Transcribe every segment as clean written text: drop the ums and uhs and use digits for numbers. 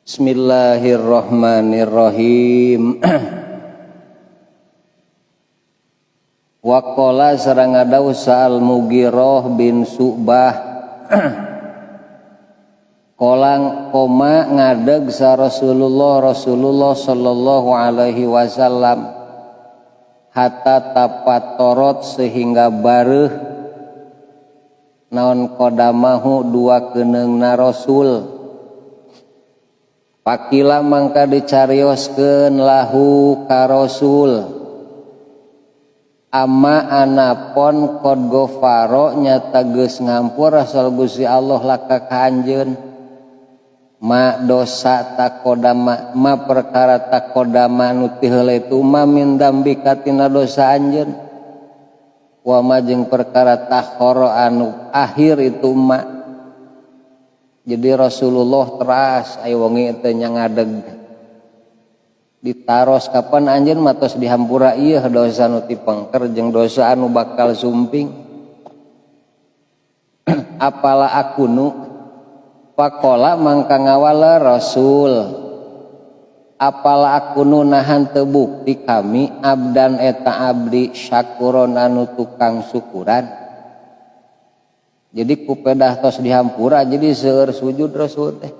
Bismillahirrahmanirrahim. Waqala sareng ngadaw sa'al Mughirah bin Syu'bah kolang koma ngadeg sa Rasulullah sallallahu alaihi wasallam hatta tapat torot sehingga bareuh naon kodamahu dua keneungna Rasul. Pakila mangka dicarioskeun lahu ka Rasul amma anapon qad ghafara nyata geus ngampur Rasul Gusti Allah laka ka anjeun ma dosa takodama ma perkara takodama anu ti heula itu ma min dambika tina dosa anjeun wa ma jeung perkara takhara anu akhir itu ma. Jadi Rasulullah teras aya wengi teh nya ngadeg ditaros kapan anjeun matos dihampura ieu dosa anu ti pengker jeung dosa anu bakal sumping. Apala akunu faqala mangka ngawala Rasul apala akunu nahan teu bukti kami abdan eta abdi syakuron anu tukang syukuran. Jadi kupedah tos dihampura jadi seueur sujud Rasul teh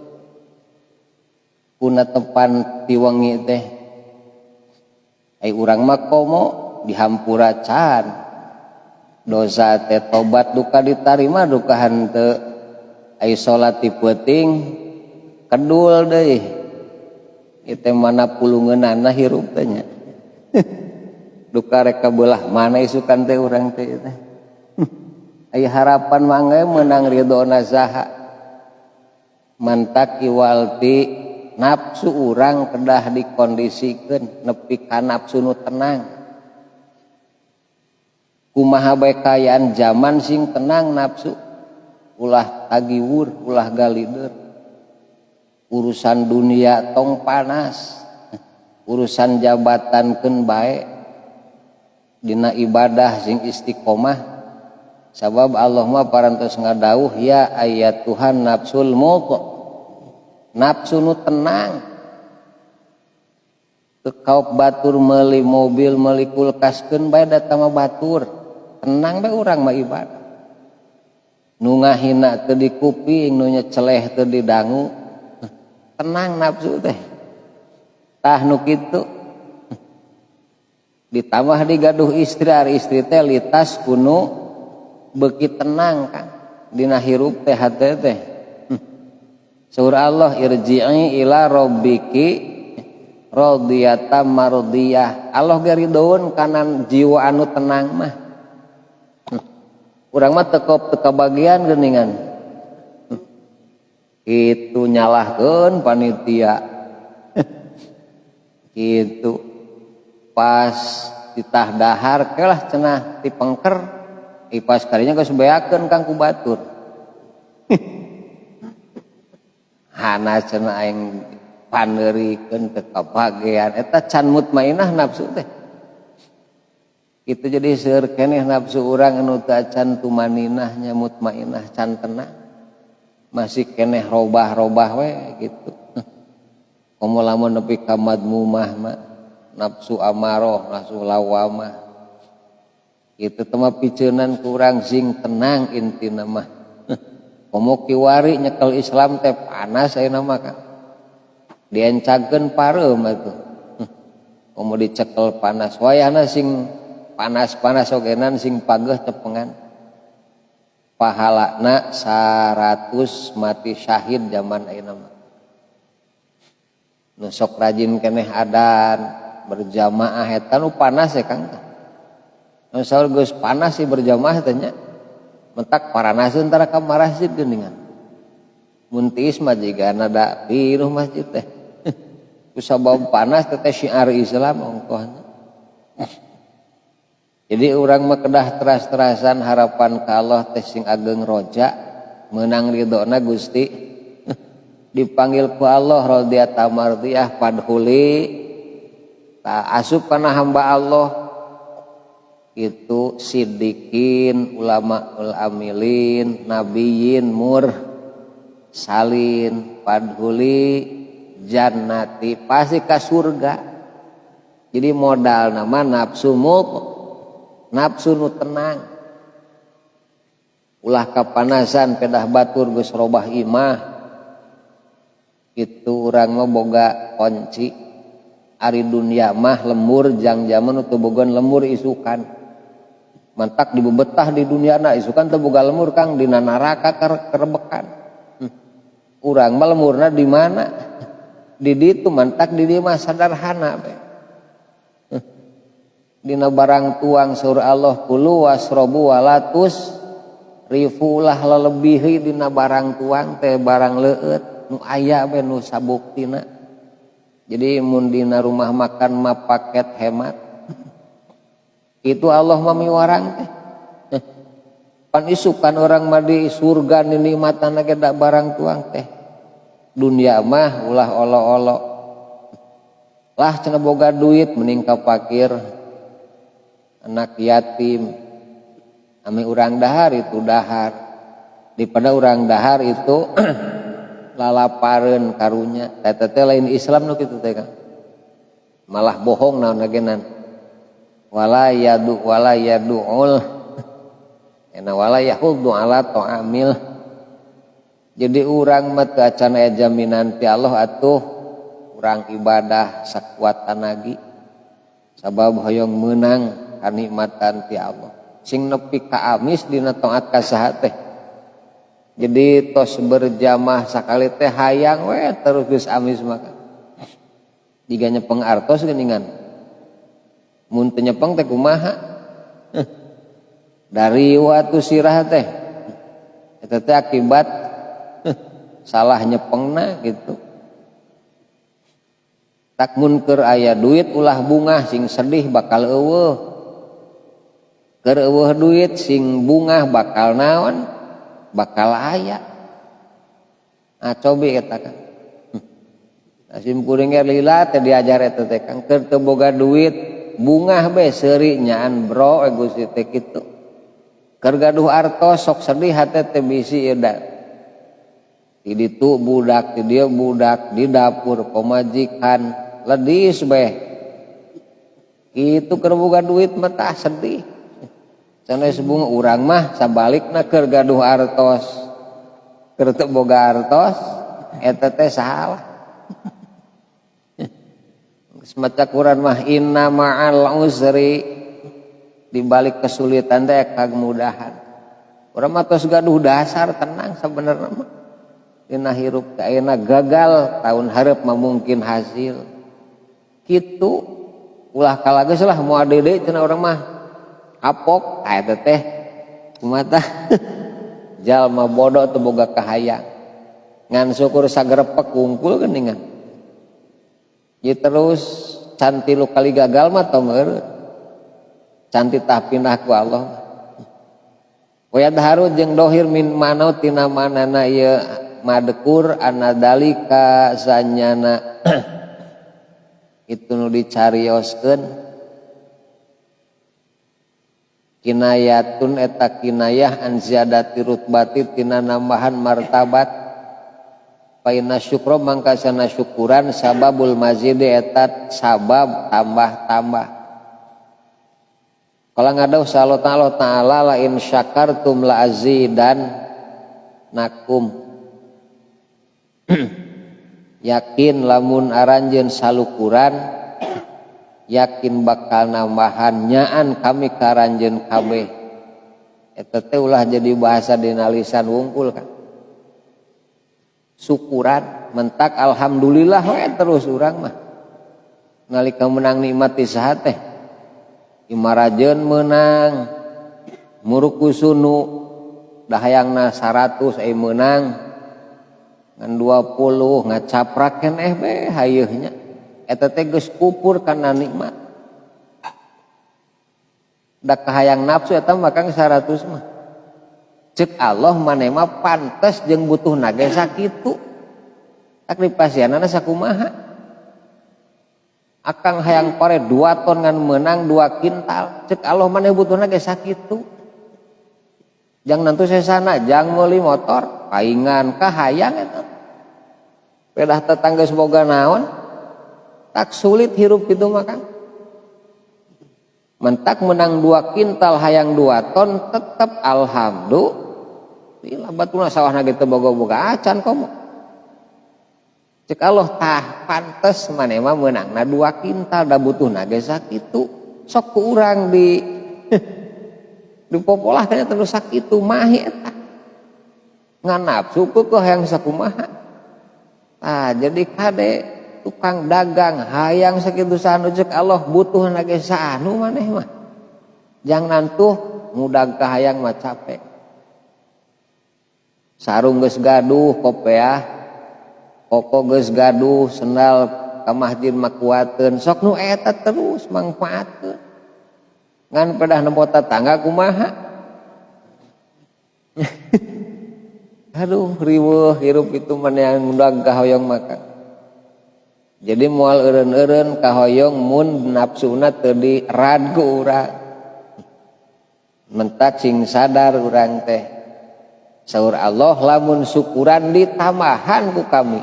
kuna tepan ti wengi teh ai urang mah komo dihampura can dosa teh tobat duka ditarima duka henteu ai salat ti peuting kedul deui ieu teh mana pulungeunana hirup teh nya duka rek kabelah mana isukan teh urang teh teh aya harapan mangga menang ridona saha mantak iwalti nafsu urang kedah dikondisikeun nepi ka nafsu nu tenang kumaha bae kaayaan zaman sing tenang nafsu ulah tagiwur ulah galideur urusan dunia tong panas urusan jabatankeun bae dina ibadah sing istiqomah. Sabab Allah mah parantos ngadawuh ya ayat Tuhan nafsul mut nafsu nu tenang teu kaop batur meuli mobil meuli kulkaskeun bae data mah batur tenang bae urang mah ibadah nu ngahina teu di kuping nu nyeceleh teu di dangu tenang nafsu teh tah nu kitu ditambah digaduh istri ari istri teh litas kuno beuki tenang kan dina hirup teh hate teh surah Allah irji'i ila rabbiki radiyatan mardiyah Allah garidoun kana jiwa anu tenang mah urang mah teu kabagian geuningan itu nyalahkeun panitia gitu pas ditah dahar kelah cenah ti pengker pas kalinya geus beakeun kang ku batur hana cenah aing paneurikeun teu kabagean eta can mutmainah nafsu teh kitu jadi seueur keneh nafsu urang anu teu can tumaninahnya mutmainah can tenang masih keneh robah-robah we gitu komo lamun nepi ka madmumah mah nafsu amarah nafsu lawamah itu tema piceunan kurang sing tenang intina mah komo kiwari nyekel Islam teh panas ayeuna mah kan diencagkeun pareum atuh komo dicekel panas wayahna sing panas-panas ogenan sing pageuh tepengan pahalana 100 mati syahid zaman ayeuna mah nu sok rajin keneh adan berjamaah eta nu panas ya Kang saur geus panas sih berjamaah teh nya mentak paranaseun tara ka masjid geuningan mun tiis mah jiga nada pinuh masjid teh ku sabab panas teh syiar Islam ongkohna jadi urang mah kedah teras-terasan harapan ka Allah teh sing ageng roja meunang ridona Gusti dipanggil ku Allah radhiyatan mardiyah padhuli ta asup kana hamba Allah itu sidikin ulama amilin nabiyin mur salin padhuli jannati pasti ka surga. Jadi modal nama nafsu nafsu nu tenang. Ulah kapanasan pedah batur geus robah imah. Itu urang mah boga kunci. Ari dunia mah lembur jang zaman teu bogan lembur isukan. Mantak dibebetah di duniana isukan teu boga lembur Kang dina neraka kerebekan. Urang mah lemurna di mana? Di ditu mantak di dieu mah sadarhana be. Dina barang tuang surah Allah kulu wasrobu walatus rifulah lelebihi dina barang tuang teh barang leueut nu aya be nu sabuktina. Jadi mun dina rumah makan mah paket hemat. Itu Allah mah miwarang teh. Pan isukan orang mah di surga nikmatan ge da barang tuang teh. Dunia mah ulah olo-olo. Lah cenah boga duit mending ka fakir. Anak yatim. Ame urang dahar itu dahar. Daripada urang dahar itu lalapareun karunya. Eta teh lain Islam nu kitu teh Kang. Malah bohong naon agenan. Wala yadu'ul ena wala yahuddu ala ta'amil. Jadi urang mah teu acan aya jaminan ti Allah atuh urang ibadah sakuat tanagi sabab hoyong meunang kanikmatan ti Allah. Sing nepi ka amis dina taat ka saha teh. Jadi tos berjamaah sakali teh hayang we terus geus amis maka. Diga nyepeng artos geuningan. Mun teu nyepeng teh kumaha? Dari watu sirah teh. Eta teh akibat salah nyepengna gitu. Tak mun keur aya duit ulah bungah sing sedih bakal eueuh. Keur eueuh duit sing bungah bakal naon? Bakal aya. Cobi eta Kang. Sim kuring ge lila teh diajar eta teh Kang keur teu boga duit bungah be seuri nyaan bro Gusti teh kitu. Keur gaduh artos sok sedih hate teh bisi ieu da. Di ditu budak, di dia budak, di dapur pemajikan, ledis beh. Itu keur boga duit mah tah sedih. Sanes bunga urang mah sabalikna keur gaduh artos. Keur teu boga artos, eta teh salah. Semacam Quran mah inna ma'al usri di balik kesulitan teh kemudahan. Urang mah tos gaduh dasar tenang sabenerna mah. Dina hirup teh ayeuna gagal tahun hareup mah mungkin hasil. Kitu ulah kalageus lah moal deui cenah urang mah kapok eta teh kumaha tah jalma bodoh teu boga kahayang. Ngan syukur sagrepek wungkul geuningan. Ieu terus can tilu kali gagal mah tong eureun. Can titah pindah ku Allah. Wa yadharu jeung dohir min manau tina manana ieu madekur anadalika sanyana itu nu dicarioskeun kinayatun eta kinayah an ziyadati rutbati tina nambahan martabat paina syukra mangka sana syukuran sababul mazid eta sabab tambah-tambah. Kalau ngadaw sallallahu ta'ala la in syakartum la azidan nakum. Yakin lamun aranjeun salukuran yakin bakal nambahan nyaan kami karanjeun kabeh. Eta teh ulah jadi bahasa dina lisan wungkul kan. Syukuran mentak alhamdulillah we terus urang mah. Nalika menang nikmat ti saha teh? Imarajeun meunang muruku sunu dahayangna 100 meunang ngan 20 ngacaprak keneh be hayeuhnya eta teh geus kupur kana nikmat da kahayang nafsu eta mah Kang 100 mah ceuk Allah maneh mah pantes jeung butuhna ge sakitu tak dipasianana sakumaha akang hayang pare 2 ton ngan meunang 2 kintal ceuk Allah maneh butuhna ge sakitu jang nantu sesana jang meuli motor paingan kahayang eta pedah tetangga semoga naon tak sulit hirup gitu mah Kang. Mentak menang 2 kintal hayang 2 ton tetap alhamdulillah batuna sawahna gitu boga-boga acan komo. Cek Allah tah pantes maneh mah meunangna 2 kintal da butuhna ge sakitu. Sok ku urang di popolah teh terus sakitu mahi eta. Ngan nafsu keuh hayang sakumaha. Jadi kade tukang dagang hayang sakitu sanu cek Allah butuhna ge sanu maneh mah. Jang nantuh mudag ka hayang mah capek. Sarung geus gaduh kopeah, koko geus gaduh, sendal ka masjid mah kuateun, sok nu eta terus mangpaatkeun. Ngan pedah nempo tetangga kumaha? Aduh riweuh hirup itu mana yang mudag ka hoyong makan. Jadi moal eureun-eureun ka hoyong mun nafsuna teu dirad ku urang. Mentak sing sadar urang teh. Saur Allah lamun syukuran ditambahan ku kami.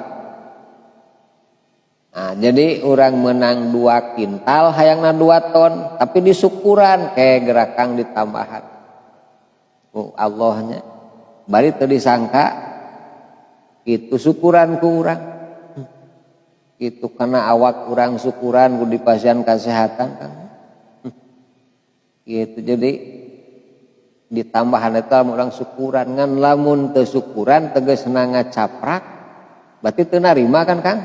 Nah, jadi urang menang 2 kintal hayangna 2 ton tapi disyukuran kayak gerakang ditambahan. Allahnya bari teu disangka itu syukuran ku urang. Itu karena awak urang syukuran ku dipasihan kesehatan kan. Gitu jadi ditambahan eta urang syukuran ngan lamun teu syukuran tegasna ngacaprak berarti teu narima kan Kang?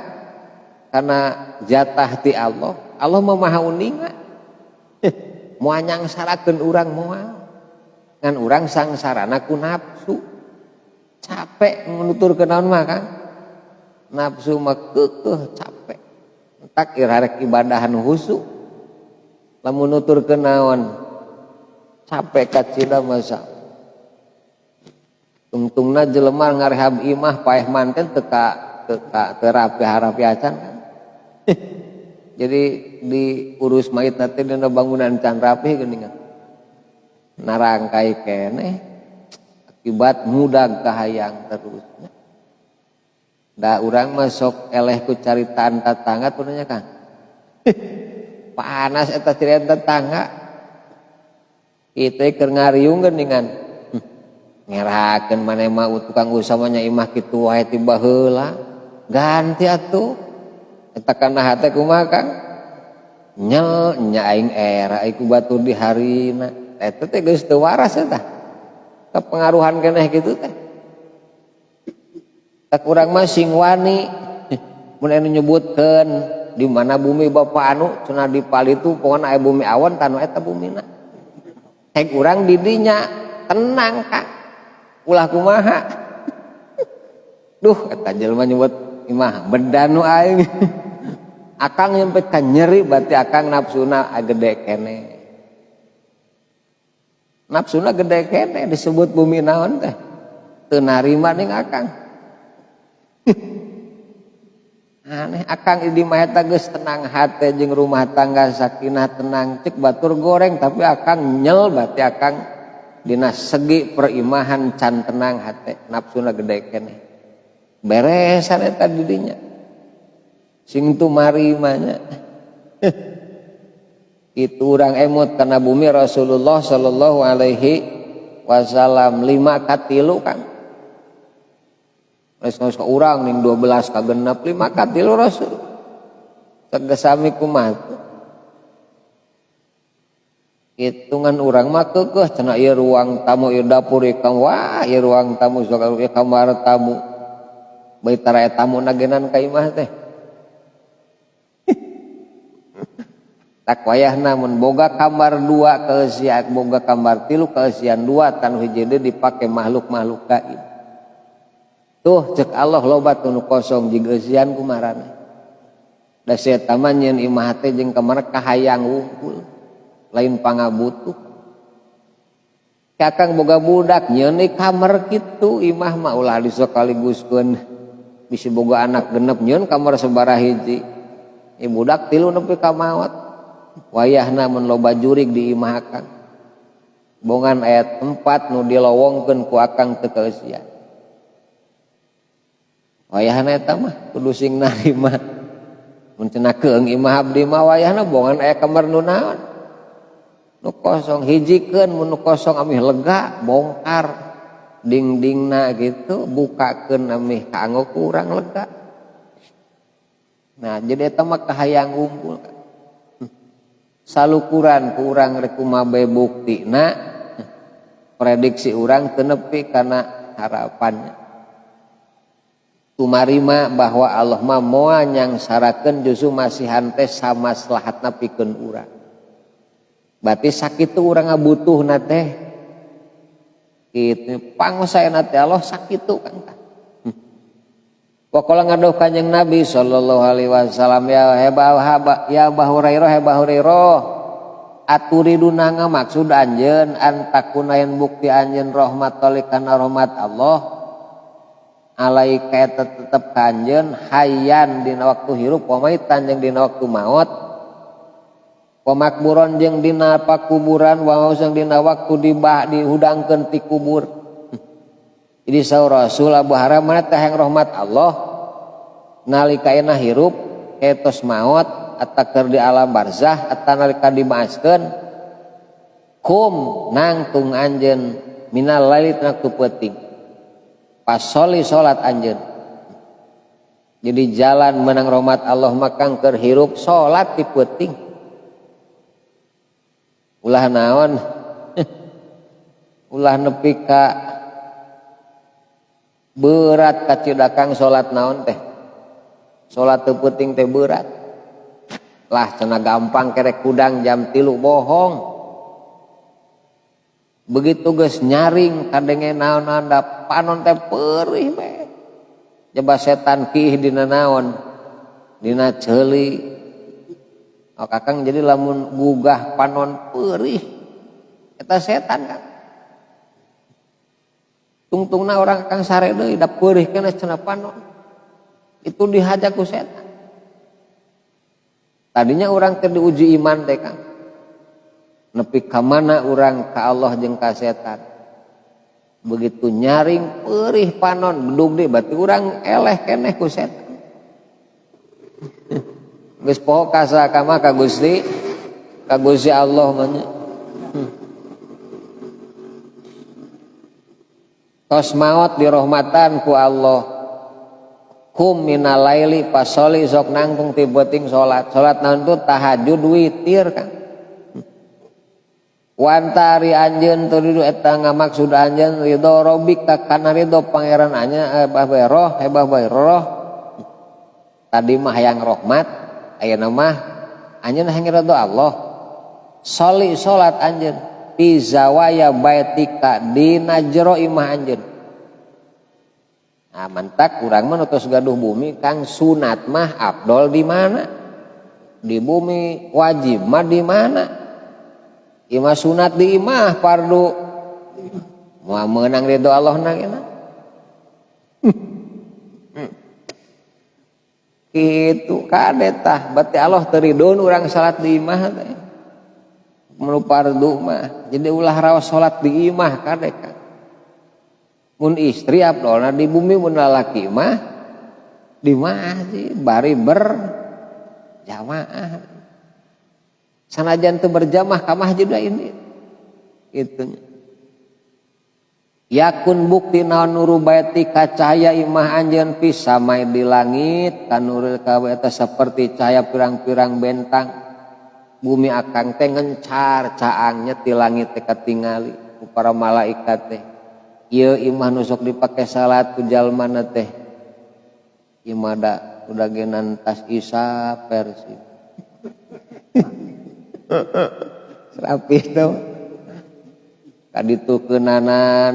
Karena jatah ti Allah. Allah mah maha uninga. Moal nyangsarakeun urang moal. Ngan urang sangsarana ku nafsu. Capek menuturkeun naon mah Kang? Nafsu mah keukeuh capek. Tak irarek ibadahan husu. Lamun nuturkeun naon? Capek kacida masa. Tungtungna jelema ngarehab imah paeh manten teka terapi acan kan. Jadi diurus mayit nanti dina bangunan can rapi geuningan. Narangkai keneh akibat mudag kahayang terusnya. Da urang mah sok eleh ku caritaan tetangga tuh nanya Kang. Panas eta caritaan tetangga. Kita keur ngariung geuningan. Ngerakeun maneh mah tukang usaha nya imah kitu wae ti baheula. Ganti atuh. Eta kana hate kumaha Kang? Nyel nya aing era iku batur di harina. Eta teh geus teu waras eta. Kepengaruhan keneh kitu teh. Tak urang mah sing wani. Mun anu nyebutkeun di mana bumi Bapa anu cenah dipalitu pokona aya bumi awan tanu eta bumina. Hek urang di dinya tenang Kang. Ulah kumaha? Duh eta jelema nyebut imah bedanu aing. Akang nyampe ka nyeri berarti akang nafsuna gede kene. Nafsuna gede kene disebut bumi naon teh. Teu narima ning akang. Aneh akang di mah eta geus tenang hate jeung rumah tangga sakinah tenang cek batur goreng tapi akang nyel berarti akang dina segi perimahan can tenang hate nafsuna gede kene. Beresan eta di dinya. Sing tu marimanya. Itu urang emot karena bumi Rasulullah sallallahu alaihi wasallam 5 ka 3 Kang. Geus ka urang ning 12 ka 6 5 ka 3 Rasul. Tegasami kumaha. Hitungan urang mah keukeuh cenah ieu ruang tamu ieu dapur ieu wah ieu ruang tamu sok ieu kamar tamu. Bae tara tamu nagenan ka imah teh. Tak wayahna mun boga kamar 2 keeusian boga kamar 3 keeusian 2 tan hiji deui dipake makhluk-makhluk gaib. Tuh cek Allah loba nu kosong jeung eusian kumarana. Da eta mah nyeun imah teh jeung kamar kahayang wungkul. Lain pangabutuh. Kakang boga budak nyeun di kamar kitu imah mah ulah disokaliguskeun. Bisi boga anak genep nyeun kamar sabaraha hiji. Budak 3 nepi ka maot. Wayahna mun loba jurig di imah akang. Bongan aya tempat nu dilowongkeun ku akang teu keeusian. wayahna eta mah kudu sing narima mun cenah keung imah abdi mah wayahna bongan aya kamar nu naon nu kosong hijikeun mun nu kosong amih lega bongkar ding-dingna gitu bukakeun amih kanggo ku urang lega. Nah jadi eta mah kahayang ngumpul salukuran ku urang rek kumaha buktina prediksi urang teu nepi kana harapannya. Tumarima bahwa Allah mah moal nyangsarakeun justru masihan teh samaslahatna pikeun urang. Berarti sakitu urang ngabutuhna teh kitu pangosaena teh Allah sakitu Kang. Pokola ngadeuh Kanjeng Nabi sallallahu alaihi wasallam ya Abu Hurairah aturiduna ngamaksud anjeun antakunayan bukti anjeun rahmatol kana rahmat Allah alaika eta tetep kanjeun hayyan dina waktu hirup pamaitan jeung dina waktu maut pamakburon jeung dina pakuburan wa jeung dina waktu dihudangkeun ti kubur. Jadi saur Rasul Abu Hurairah mana teh hayang rahmat Allah nalika ayeuna hirup etos maut atawa keur di alam barzah atawa nalika dimaaskeun kum nangtung anjeun minal laili tina waktu peuting pas soli salat anjeun. Jadi jalan menang rahmat Allah makang keur hirup salat di peuting. Ulah naon? Ulah nepi ka berat kacidakang salat naon teh? Salat teu peuting teh berat. Lah cenah gampang kerek kudang jam 3 bohong. Begitu geus nyaring kadenge naon-naon da panon teh peurih we. Coba setan kih dina naon? Dina ceuli. Oh Kakang jadi lamun gugah panon peurih eta setan kan. Tungtungna orang Kang sare deui da peurih kana cenah panon. Itu dihaja ku setan. Tadinya orang teh diuji iman teh Kang. Nepi ka mana urang ka Allah jeung ka setan. Begitu nyaring peurih panon bedug deui berarti urang eleh keneh ku setan. Geus poho kasa ka mah ka Gusti Allah mah nya. Tos maot dirahmatan ku Allah. Kum minal laili pasoli sok nangtung ti beuting salat. Salat naon tu tahajud witir Kang. Wantari anjeun turidu eta ngamaksud anjeun ridho robika kana ridho pangeran anya hebah tadi mah hayang rahmat ayeuna mah anjeun hayang ridho Allah. Soli salat anjeun fi zawaya baitika dina jero imah anjeun. Nah mantak urang mah tos gaduh bumi Kang sunat mah afdol di mana? Di bumi, wajib mah di mana? Imah sunat di imah fardu. Moal meunang ridho Allah na. Kitu kade tah berarti Allah teu ridhoan urang salat di imah teh. Mun fardu mah jadi ulah raos salat di imah kade Kang. Mun istri afdolna di bumi mun lalaki mah di masjid bari berjamaah. Sanajan teu berjamaah ka masjid ini. Kitu. Yakun bukti naon nuru baiti ka cahaya imah anjeun pisamai di langit kanuril kawe eta saperti cahaya pirang-pirang bentang. Bumi akang teh ngencar caangnya ti langit teh katingali ku para malaikat teh. Ieu imah nu sok dipake salat ku jalmana teh imah da udah genan tas isa persi rapi tuh kaditu keunana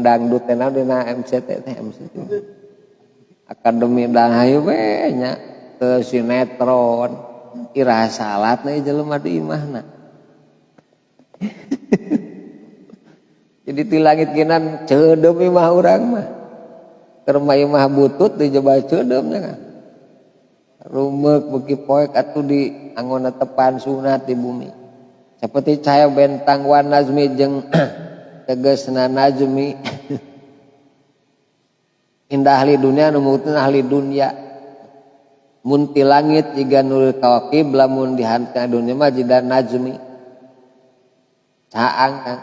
dangdut teh dina MCT teh Akademi Dahayu we nya teu sinetron iraha salat na jelema di imahna. Jadi ti langit kinan ceudem imah urang mah. Keur imah butut dijoba ceudem nya kan. Rumeuk beuki poek atuh di anggona tepan sunat di bumi. Seperti cahaya bentang wan najmi jeung tegasna najmi. indah ahli dunia nu mungkin ahli dunia mun ti langit jiga nurul kawakib lamun dihantina dunia mah jidan najmi caang kan.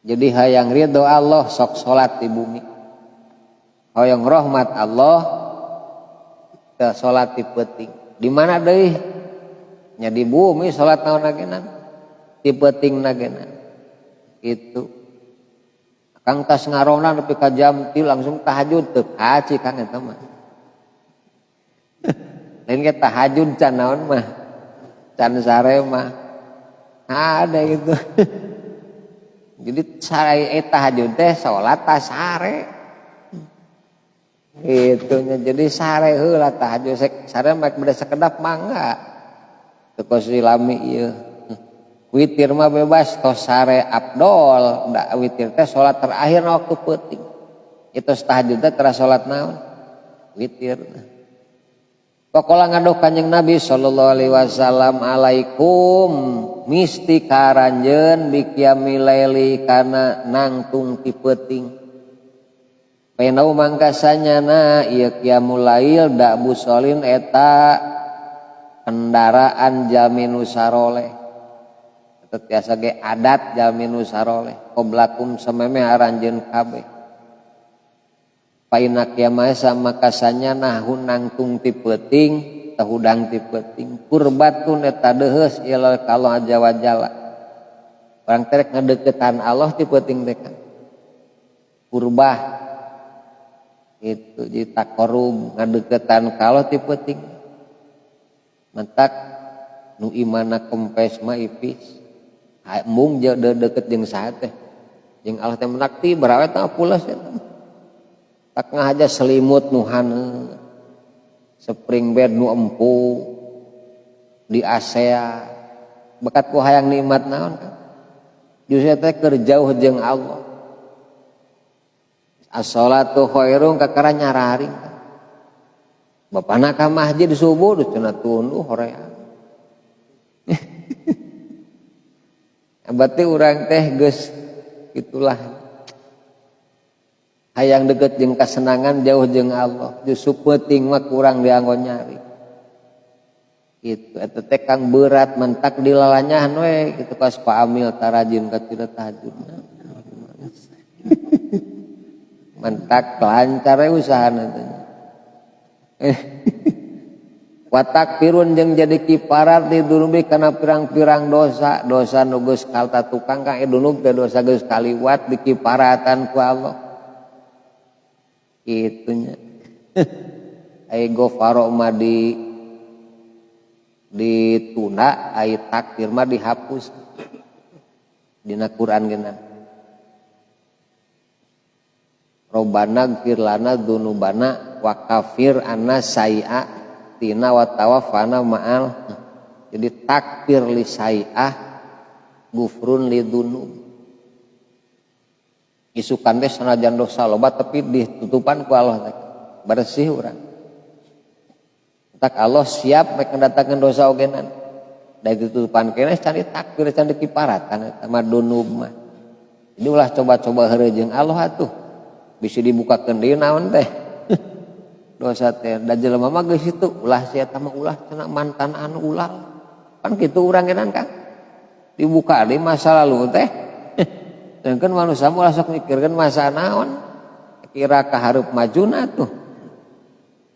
Jadi hayang ridho Allah sok salat di bumi, hayang rahmat Allah teu salat di peuting. Di mana deui? Nya di bumi salat naon agenan? Di peuting nagenan. Itu. Kang tas ngarona nepi ka jam 3 langsung tahajud teu kaci Kang eta mah. Lain ge tahajud can naon mah. Can sare mah. Ada gitu. Jadi sare tahajud teh salat tas sare. Itunya jadi sare heula tahajud sare mah beda sakedap mangga. Teu kos ilami ieu. Witir mah bebas tos sare afdol, da witir teh salat terakhir waktu peuting. Itu tahajud teh tara salat naon? Witir. Pakola ngadoh Kanjeng Nabi sallallahu alaihi wasallam alaikum misti karanjeun biqiyamil laili kana nangtung ti peuting. Penau mangkasanyana ieu qiyamul lail da busolin eta kendaraan jalmi nu saroleh. Eta tiasa ge adat jalmi nu saroleh. Qoblakum samemeh aranjeun kabeh. Paina kiamah samakasanyana hunangtung ti peuting tahudang ti peuting kurbatun eta deuheus ilal kalau aja wajala. Orang terek ngadeuketan Allah ti peuting teh kan. Kurbah itu jadi takorub ngadeuketan ka Allah ti peuting. Mentak nu imana kempes mah ipis. Mung deukeut jeung saha teh. Jeung Allah teh menak ti barawe teh pulas eta. Tak ngahaja selimut nu haneu, spring bed nu empuk, di ASEA, bekat ku hayang nikmat naon kan? Justru teh keur jauh jeung Allah. As-shalatu khairun kakara nyararing kan. Bapana ka masjid subuh cenah tunduh hoream. Berarti urang teh geus itulah. Hayang deket jeung kasenangan jauh jeung Allah. Justru peuting mah kurang dianggo nyari. Gitu eta teh kang berat mentak dilalanyahan we kitu pas Pak Amil tarajin ka teu tahajud. Mentak lancar we usahana teh. Watak pirun jeung jadi kiparat di dunubi kana pirang-pirang dosa. Dosa nu geus kalta tukang kang dunub teh dosa geus kaliwat dikiparatan ku Allah. Itunya ai gofaro mah ditunda ai takdir mah dihapus dina Quran geuna Robbana gfir lana dzunubana wa kafir anna sai'a tina wa tawaffana ma'al. Jadi takfir li sai'ah gufrun li dzunub. Isukan teh sanajan dosa loba tapi ditutupan ku Allah teh bersih urang. Tak Allah siap mek ndatangkeun dosa ogenan. Da ditutupan keneh can ditakbir can dikiparatan eta mah dunub mah. Jadi ulah coba-coba heureuh jeung Allah atuh. Bisa dibukakeun deui naon teh. Dosa teh da jelema mah geus kitu ulah sia eta mah ulah cenah mantan anu ulah. Kan kitu urang genan Kang. Dibuka deui masa lalu teh. Dengkeun manusia mah sok mikirkeun masa naon kira kahareup majuna tuh.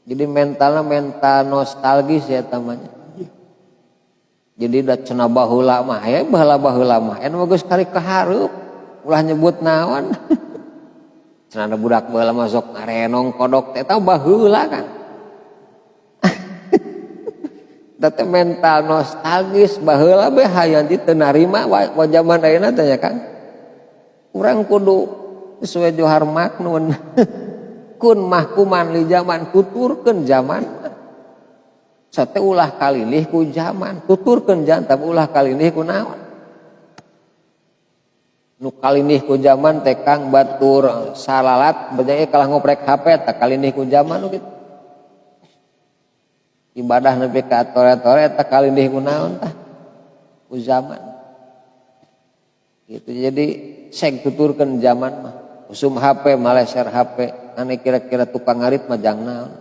Jadi mentalna mental nostalgis ya tamanya. Jadi da cenah baheula mah aya baheula mah anu geus kari kahareup ulah nyebut naon. Cenah budak baheula mah sok ngarenong kodok teh eta baheula kan. Da teh mental nostalgis baheula bae hayang teu narima wa jaman ayeuna teh ya Kang. Urang kudu sesuai johar maknun. Kun mahkuman li zaman tuturkeun zaman. Sate ulah kalilih ku zaman, tuturkeun zaman tapi ulah kalilih ku naon. Nu kalilih ku zaman teh Kang batur salalat bejana kalah ngoprek HP teh kalilih ku zaman nu kitu. Ibadah nepi ka tore-tore teh kalilih ku naon tah? Ku zaman. Gitu jadi seg tuturkeun zaman mah usum HP maleser HP ane kira-kira tukang ngarit mah jang naon.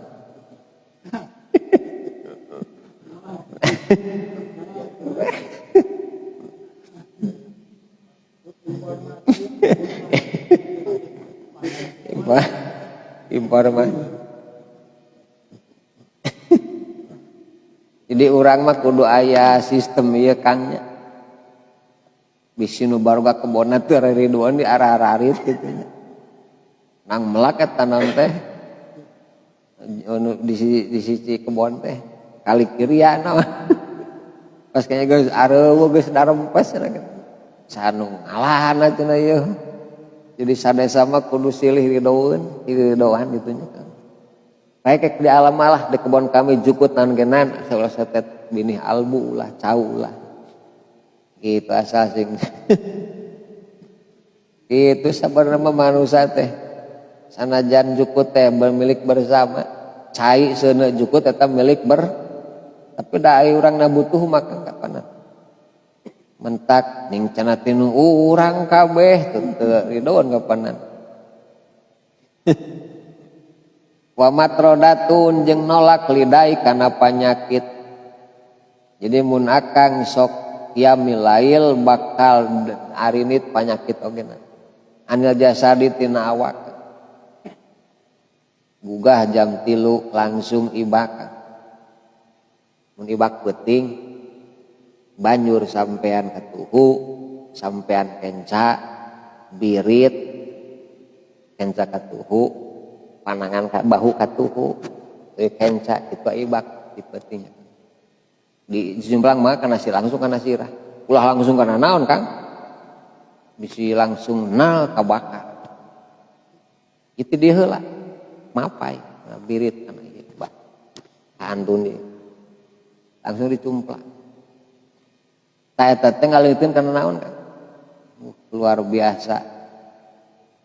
Informasi. Jadi urang mah kudu aya sistem ieu Kangnya. Bisi nu baruga kebonna teu Ridwan di arah-ararit kitu nya. Nang melak eta naon teh di sisi kebon teh kali kiriana mah. Pas kayaknya geus areueuh geus darempes cenah. Sanu ngalahan cenah ieu. Jadi sadesa mah kudu silih ridoan gitu nya. Baik di alam malah di kebon kami jukut nan genan salah setet binih albu ulah cau ulah. Gitu asal sing. Itu sabarna mah manusia teh. Sanajan jukut teh bermilik bersama, cai seuneu jukut eta milik tapi da aya urangna butuh maka kapanan. Mentak ning cenah tinu urang kabeh teu ridoan kapanan. Wa matrodatun jeung nolak lidai kana panyakit. Jadi mun akang sok qiyamil lail bakal arinit panyakit ogena. Anil jasadi tina awak. Gugah jam 3 langsung ibak. Mun ibak peuting banjur sampean katuhu, sampean kenca, birit, kenca katuhu. Panangan bahu katuhu kenca kitu ibak dipeuting di jumplang mah kana si langsung kana sirah ulah langsung kana naon Kang bisi langsung nal kabakar itu dia heula mapai birit kana ieu bah antun ieu langsung dicumplak ta eta teh ngaleutkeun kana naon Kang luar biasa.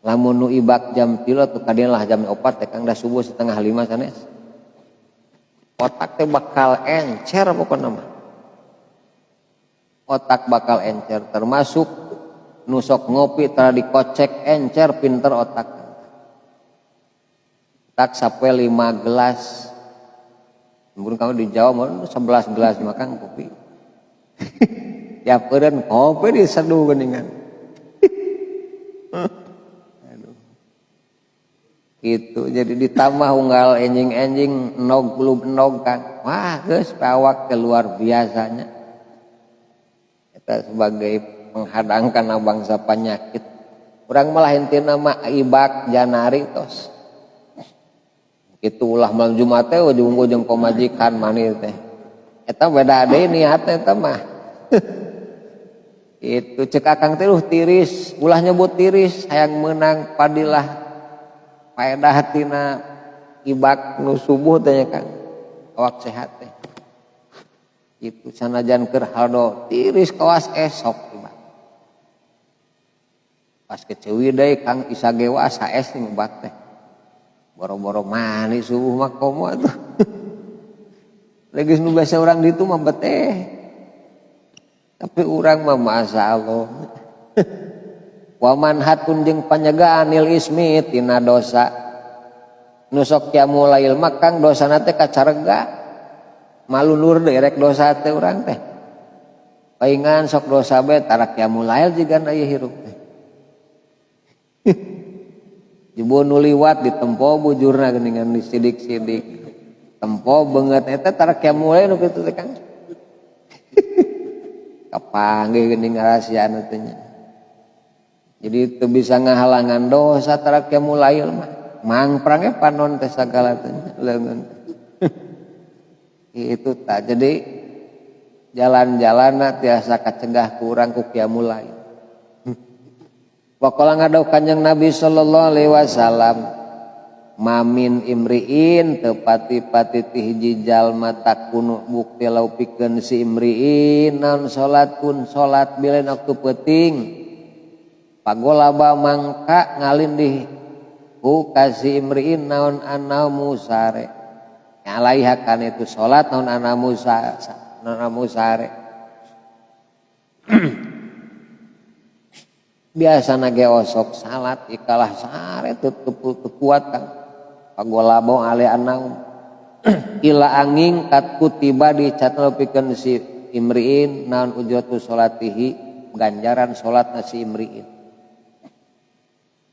Lamun nu ibak jam 3 tuh kadina lah jam 4 teh Kang da subuh 4:30 sanes. Otak teh bakal encer pokona mah. Otak bakal encer termasuk nu sok ngopi tara dikocek encer pinter otak. Tak sape 5 gelas. Mun kamu di Jawa mah 11 gelas makan kopi. Tiap eureun kopi diseduh geuningan. Gitu jadi ditambah unggal enjing-enjing nog belum Kang wah geus awak keluar biasanya eta sebagai penghadang kana bangsa penyakit urang malah intina mah ibak janari tos kitu ulah malam Jumat teh ujung-ujung pamajikan maneh teh eta beda deui niat eta mah itu cek akang teh tiris ulah nyebut tiris hayang meunang padilah faedah tina ibak nu subuh teh Kang awak sehat teh itu sanajan keur haldo tiris kawas esok ibak pas kecewi deui Kang isagewa saes ning ibak teh boro-boro mani subuh mah komo atuh lagi nu biasa urang ditu mah beteh tapi urang mah masyaallah wa manhatun jeung panjagaan il ismi tina dosa nu sok qiyamul lail mah Kang dosana teh kacarega malulur deui rek dosa teh urang teh paingan sok dosa bae tara qiyamul lail jigan aya hirup teh jebon nu liwat ditempo bujurna geuningan disidik-sidik tempo beungeut eta tara qiyamul lail nu kitu teh Kang kapanggih geuning rahasiana teh nya. Jadi itu bisa ngahalangan dosa tara qiyamul lail mah. Mangprang panon teh sagala teh leungeun. Itu tak jadi jalan-jalanna tiasa kacegah ku urang ku qiyamul lail. Waqala ngadau Kanjeng Nabi sallallahu alaihi wasallam mamin imriin teu pati-pati ti hiji jalma takunu bukti laupikeun si imriin naon salat pun salat bilen waktu peuting pagolaba mangka ngalindih ku kasih imriin naon ana musare alaiha kana itu salat naon ana musare biasana ge osok salat ikalah sare teu kuat kan pagolabo ale anaum ila angin kat kutiba dicatat pikeun si imriin naon ujratu salatihi ganjaran salat si imriin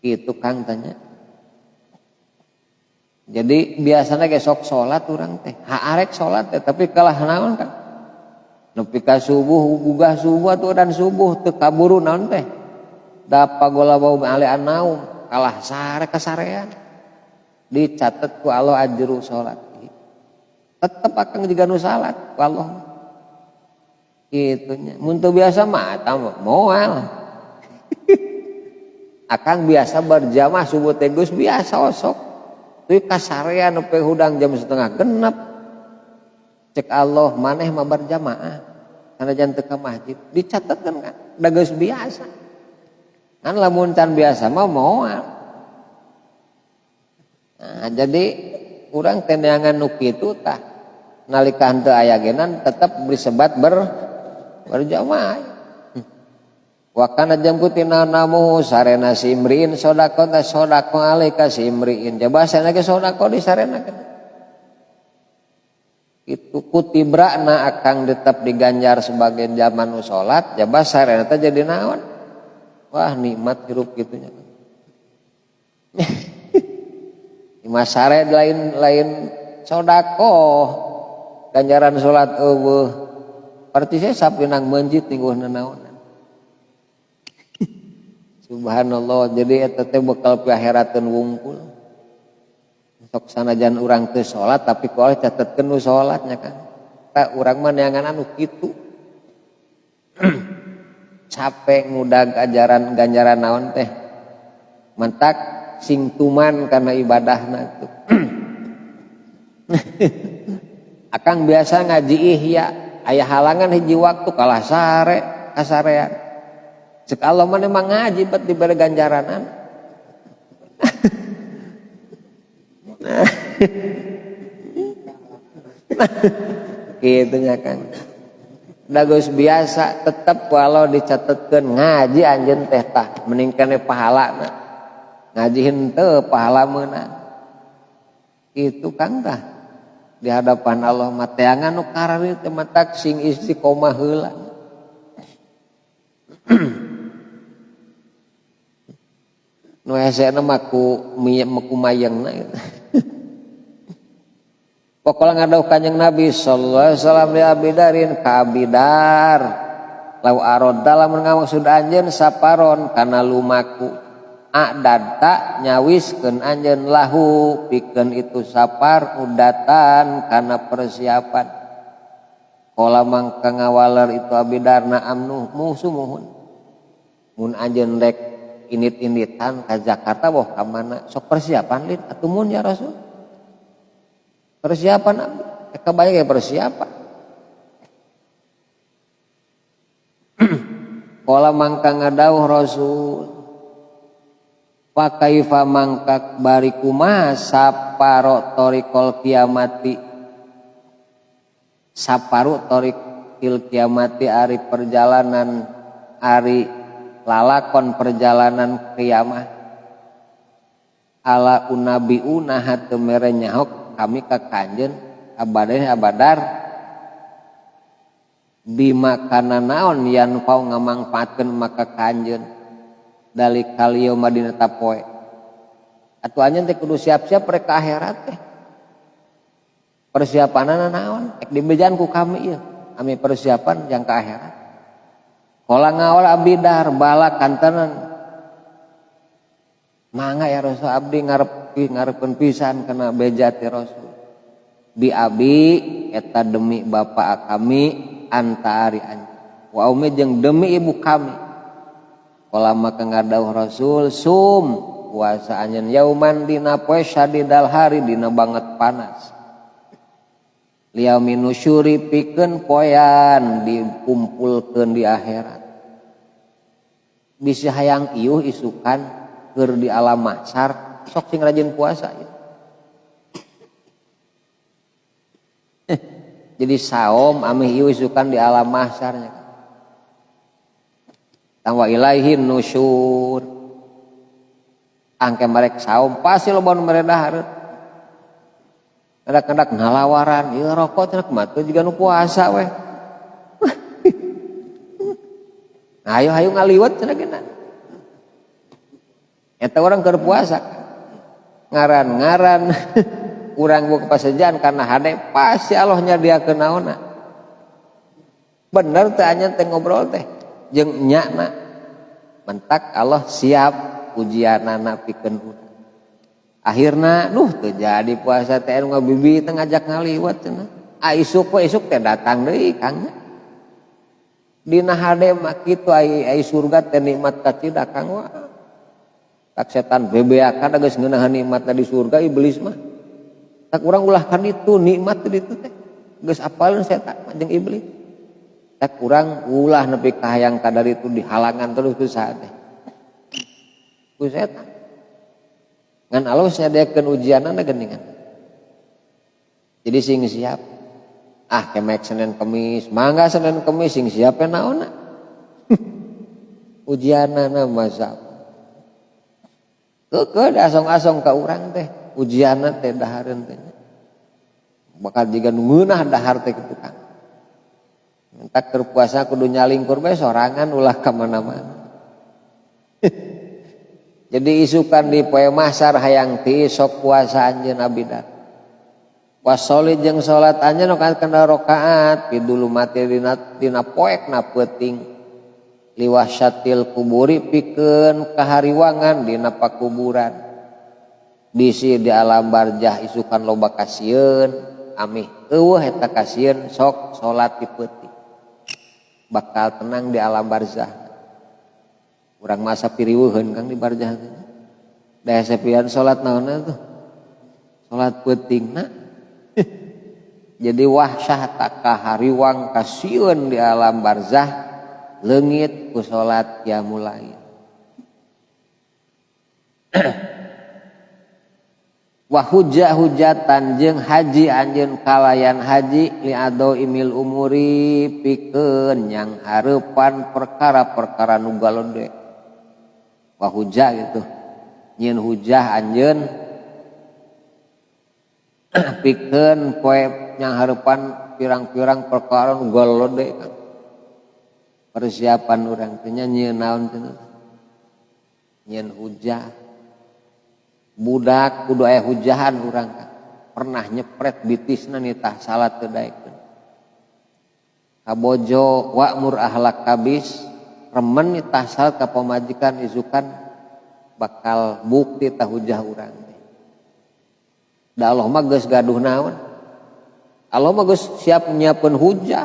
itu Kang tanya. Jadi biasanya ge sok salat urang teh haarek salat teh tapi kalah naon kan nepi ka subuh gugah subuh atuh dan subuh teu kaburu naon teh da pagolabo ale anaum kalah sare kasarean dicatat ku Allah ajru salat tetep akang juga nu salat ku Allah kitu nya mun teu biasa mah eta moal akang biasa berjamaah subuh teh geus biasa osok teu kasarean nepi hudang jam 6:30 cek Allah maneh mah berjamaah kana jan teu ka masjid dicatetkeun kan da geus biasa kan lamun can biasa mah moal. Nah, jadi urang teh neangan nu kitu tah nalika henteu aya genan tetep disebat berjamaah. Wa kana jamputina namu sarena si imriin sodako ta sodako alika si imriin. Jabasana ge sodako di sarenakeun. Itu kutibrana akang tetap diganjar sebagai zaman nu salat, jabas sarena teh jadi naon? Wah nikmat hirup gitunya. Imah sare lain sodako ganjaran salat eueuh. Berarti saya sapi nang menjid tingguh nanaonan. Subhanallah jadi eta teh bekal pi akhirateun wungkul. Sok sanajan urang teu salat tapi ku catetkeun nu salatnya kan. Ta urang mah neangan anu kitu. Capek ngudag ajaran ganjaran naon teh mentak sing tuman karena ibadahna tuh. Akang biasa ngaji ihya aya halangan hiji waktu kalah sare kasarean cek Allah mah emang ngaji bet dibere ganjaranan. Kitu nya Kang da geus biasa tetep walau dicatetkeun ngaji anjeun teh tah mending kana pahalana ngaji henteu pahala meunang kitu Kang tah di hadapan Allah mah teangan nu karari teh matak sing istiqomah heula. Nu hesena mah ku mayengna pokoknya ngadauh kanjeng Nabi sallallahu alaihi wasallam li abidarin ka abidar lau arod dalam ngamaksud anjeun saparon kana lumaku adata nyawiskeun anjeun lahu pikeun itu sapar udatan kana persiapan kala mangka ngawaler itu abidarna amnuh musumuhun mun anjeun rek init-initan ka Jakarta boh ka mana sok persiapan lin atuh mun ya Rasul persiapan kebanyakan persiapan. Kala mangka ngadauh Rasul pakaifa mangka bari kumaha saparo torikol kiamati saparu torikil kiamati ari perjalanan ari lalakon perjalanan kiamah ala unabiuna hatu mere nyahok kami ka kanjeun abadar bima kana naon yan pau ngamangpaatkeun maka kanjeun dari kalieu madina tapoe atuh anjeun teh kudu siap-siap rek ka akhirat teh persiapanana naon ek dibejan ku kami ieu ami persiapan jang ka akhirat kala ngawal abidar bala kantenan mangga ya Rasul abdi ngarepkeun pisan kana beja ti Rasul bi abi eta demi bapa kami anta ari anjeun wa umi jeung demi ibu kami kala maka ngadauh Rasul sum puasa anjeun yauman dina poe syadidal hari dina banget panas liau minusyuri pikeun poean dikumpulkeun di akhirat bisa hayang ieuh isukan keur di alam mahsyar sok sing rajin puasa ya. Jadi saum amih ieu isukan di alam mahsyarnya. wa ilaihin nusyur angke marek saum pasti loba nu mere dahareun kendak ngalawaran ieu rokok cenah kumaha teu jiga nu puasa we nah hayu ngaliwat cenah geuna eta urang keur puasa ngaran urang buka pasejan karena hade pasti Allah nyadiakeun naonna bener teh anya teh ngobrol teh jeung nyana mentak Allah siap ujianana pikeun urang akhirna teu jadi puasa teh anu ngabibi teh ngajak ngaliwat cenah isuk teh datang deui Kang dina hade mah kitu ai surga teh nikmat kacida Kang wah tak setan bebeakan geus ngeunaheun nikmatna di surga iblis mah tak urang ulah kan itu nikmat di ditu teh geus apaleun setan jeung iblis tak kurang ulah nepi ka hayang kadar itu dihalangan terus ku saat teh ku setan ngan Allah nyadiakeun ujianna geuningan jadi sing siap kemek Senin Kemis mangga Senin Kemis sing siap naonna ujianna masa keukeud asong-asong ka urang teh ujianna teh dahareun teh bakal jiga nu ngeunah dahar teh kitu Kang tak terpuasa kudu nyalingkur bae sorangan ulah ka mana-mana. Jadi isukan di poe mahsyar hayang ti sok puasa anjeun abdi dat. Wasoli jeung salat anjeun kana rakaat pidulu mati dina poekna peuting liwasyatil kuburi pikeun kahariwangan dina pakuburan. Bisi di alam barzah isukan loba kasieun amih eueuh eta kasieun sok salat di peuting. Bakal tenang di alam barzah. Urang masa piriweuheun Kang di barzah teh. Da sapian salat naonna tuh? Salat peutingna. Jadi wahsyah tak kahariwang kasieun di alam barzah leungit ku salat qiyamul lail. Wa hujatan jeung haji anjeun kalayan haji li ado imil umuri pikeun yang hareupan perkara-perkara nu galode wa hujah gitu nyeun hujah anjeun pikeun poe yang hareupan pirang-pirang perkara nu galode persiapan urang teh nyeun naon teh nyeun hujah budak kudu aya hujahan urang pernah nyepret bitisna nitah salat teu daekeun kabojo wa'mur ahlak kabis remen nitah salat ka pamajikan isukan bakal bukti tah hujah urang teh da Allah mah geus gaduh naon Allah mah geus siap nyiapkeun hujah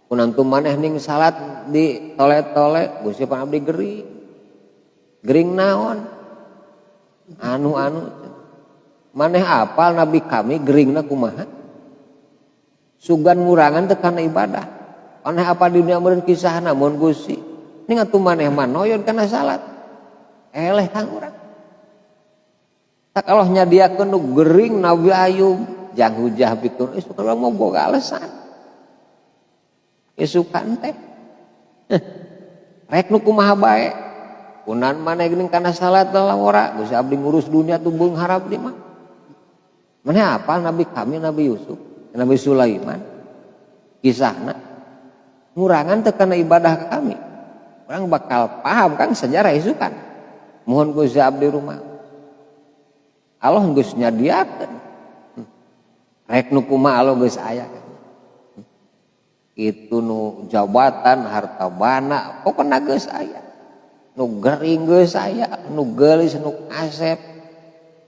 kunantu maneh ning salat di tole-tole Gusti Pan abdi gering naon anu maneh apal nabi kami geringna kumaha sugan ngurangan teu kana ibadah maneh apa di dunia meureun kisahna mun Gusti ning atuh maneh manoyon kana salat eleh Kang urang tak Allah nyadiakeun nu gering Nabi Ayub jang hujah pikeun isukan urang mah boga alesan isukan teh rek nu kumaha bae punan maneh geuning kana salat lalawara geus abdi ngurus dunia tuh beung harap di mah maneh apal nabi kami Nabi Yusuf Nabi Sulaiman kisahna ngurangan teu kana ibadah kami urang bakal paham Kang sejarah isukan mohon Gusti abdi rumah Allah geus nyadiakeun rek nu kumaha Allah geus aya itu nu jabatan harta bana pokona geus aya nu gering geus aya nu geulis nu asep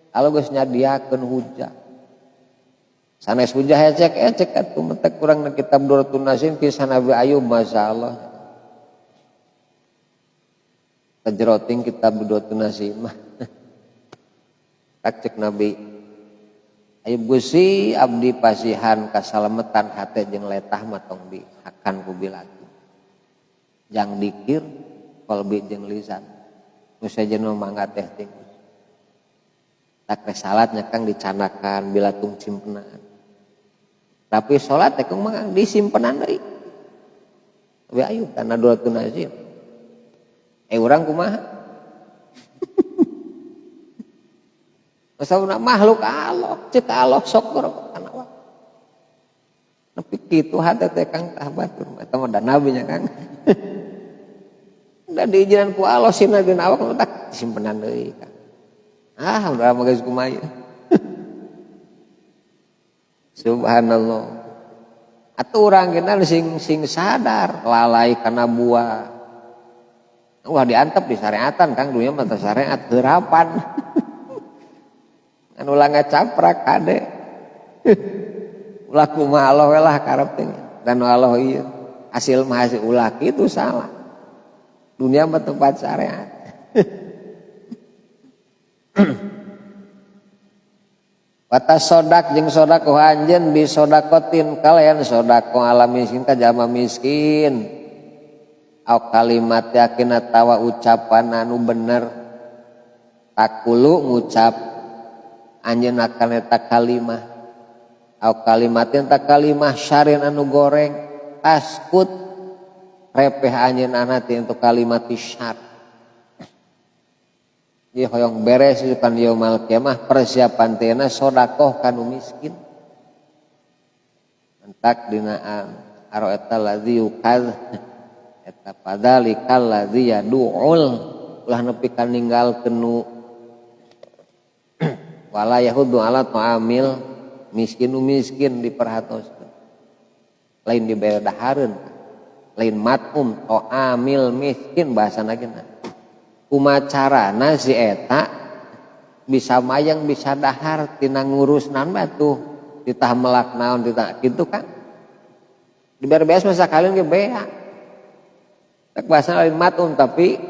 Allah geus nyadiakeun hujah sanes hujah ecek-ecek atuh mentek urang na kitab Duratun Nasim kisah Nabi Ayub masyaallah kajroting kitab Duratun Nasim tak cek Nabi Ayub Gusti abdi pasihan kasalametan hate jeung letah mah tong dihakan ku bilaki jang dikir qalbi jeung lisan nu sajeuna mangga teh ting tak salatnya Kang dicanakan bilatung simpenan tapi salat teh Kang mah disimpenan deui Nabi Ayub kana Duratun Nasim Urang kumaha? Masalah makhluk Allah, cek Allah sok kana wa. Nepi kitu hade teh Kang tah batur eta mah da nabinya Kang. Da diijinan ku Allah sina dina awak tak simpenan deui Kang. Udah mah geus kumaha. Subhanallah. Atuh urang geuna sing sadar lalai kana buah. Wah diantep di syariatan Kang dunya mah syariat heurapan. Anu ulah ngacaprak kade. Ulah kumaha Allah we lah karep teh. Dan Allah ieu hasil mah hasil ulah kitu salah. Dunia mah tempat syariat. Wata sodak jeung sodako anjeun bi sodakotin kalian sodako ala miskin ka jalma miskin. Au kalimat yakin atawa ucapan anu bener takulu ngucap anjeun akan eta kalimah au kalimatin ta kalimah syarin anu goreng taskut repeh anjeun anati untuk kalimat syar. Ieu hoyong beres kan yaumul kiamah persiapan teh sedekah kanu miskin. Entak dina aro eta ladzi yukaz eta padalikal ladzi yadu'ul ulah nepi ka ninggalkeun nu wala yahudu ala ta'amil miskin diperhatoskeun lain dibere dahareun lain mat'um ta'amil miskin bahasana geuna kumaha carana si eta bisa mayang bisa dahar tina ngurusnan batuh ditah melak naon ditah kitu kan dibere beas masa kalian ge bea tak bahasa lain mat'um tapi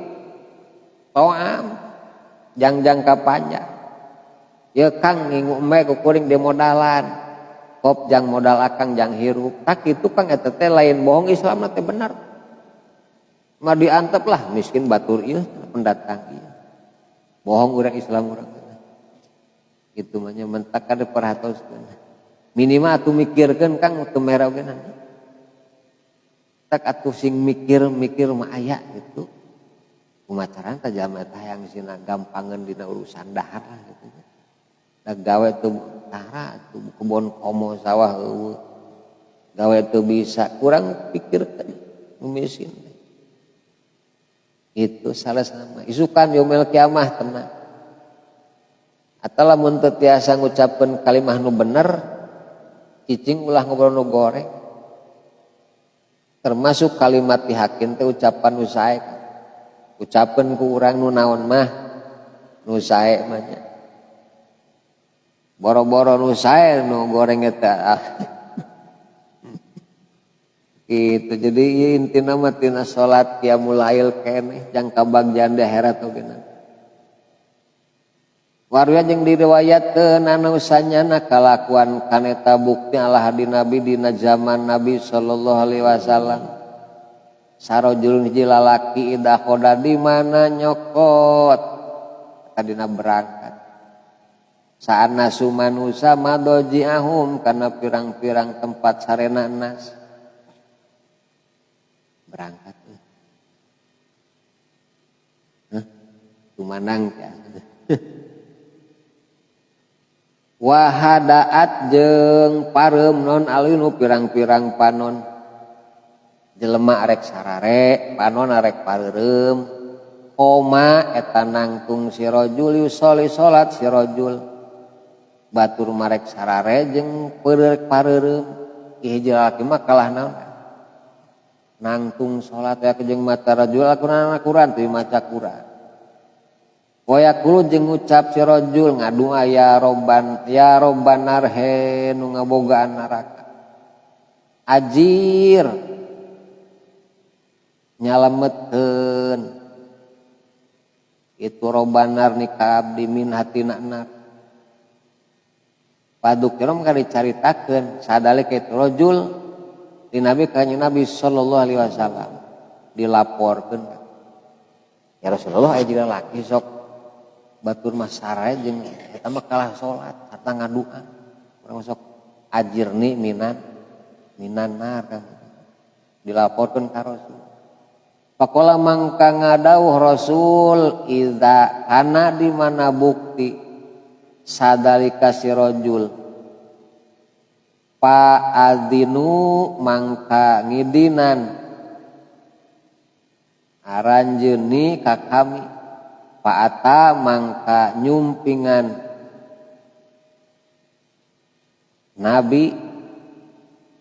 ta'am jang-jangka panjang. Ya Kang ngingu emeh ku kuring di modalan. Kop jang modal akang jang hirup. Tak itu Kang eta teh lain bohong Islam teh bener. Mah diantep lah miskin batur ieu pendatang ieu. Bohong urang Islam urang. Kitu mah nya mentak kada perhatoskeun. Minimal atuh mikirkeun Kang teu merah oge nanti. Tak atuh sing mikir mah aya gitu. Kumaha carana jalma teh hayang sina gampangeun dina urusan dahar lah gitu. Gawe tuh tara tuh kebon komo sawah eueuh gawe tuh bisa kurang pikirkan miskin itu salah sama isukan yaumil kiamah tenang atalah mun teu tiasa ngucapkeun kalimah nu bener cicing ulah ngobrol nu goreng termasuk kalimat di hakim teh ucapan nu sae ucapkeun ku urang nu naon mah nu sae mah nya boro-boro nu sae nu goreng eta gitu jadi intina mah tina salat qiyamul lail keneh jang kabagjan daharat oge na warya jeung diriwayatkeun anu sanyana kalakuan kaneta bukti ala hadi nabi dina zaman Nabi sallallahu alaihi wasallam sarojulun hiji lalaki idah khoda di mana nyokot kadina berangkat saat nasu manusia madoji ahum karena pirang-pirang tempat sarena nas berangkat tumanang ya wahadaat jeung pareum non alinu pirang-pirang panon jelema arek sarare panon arek pareum koma eta nangtung si rajul yusoli salat si rajul batur marek sarare jeung peurek pareureum hiji lalaki mah kalah naon nangtung salat ya jeung mata rajul Al-Qur'an teu maca Qur'an waya kulu jeung ngucap si rajul ngadua ya robban narhe nu ngabogaan neraka ajir nyalametkeun itu robbanar nikab di min hatina nar paduk kira maka dicaritakeun sadale kitu rajul di Nabi kanjeng Nabi sallallahu alaihi wasallam dilaporkeun ya Rasulullah aya jiga laki sok batur mah sarae jeung eta mah kalah salat sarta ngadua urang sok ajirni minan nar kan dilaporkeun ka Rasul Pakola mangka ngadauh Rasul idza kana di mana bukti sadalika si rajul pa adinu mangka ngidinan aranjeuni ka kami pa ata mangka nyumpingan nabi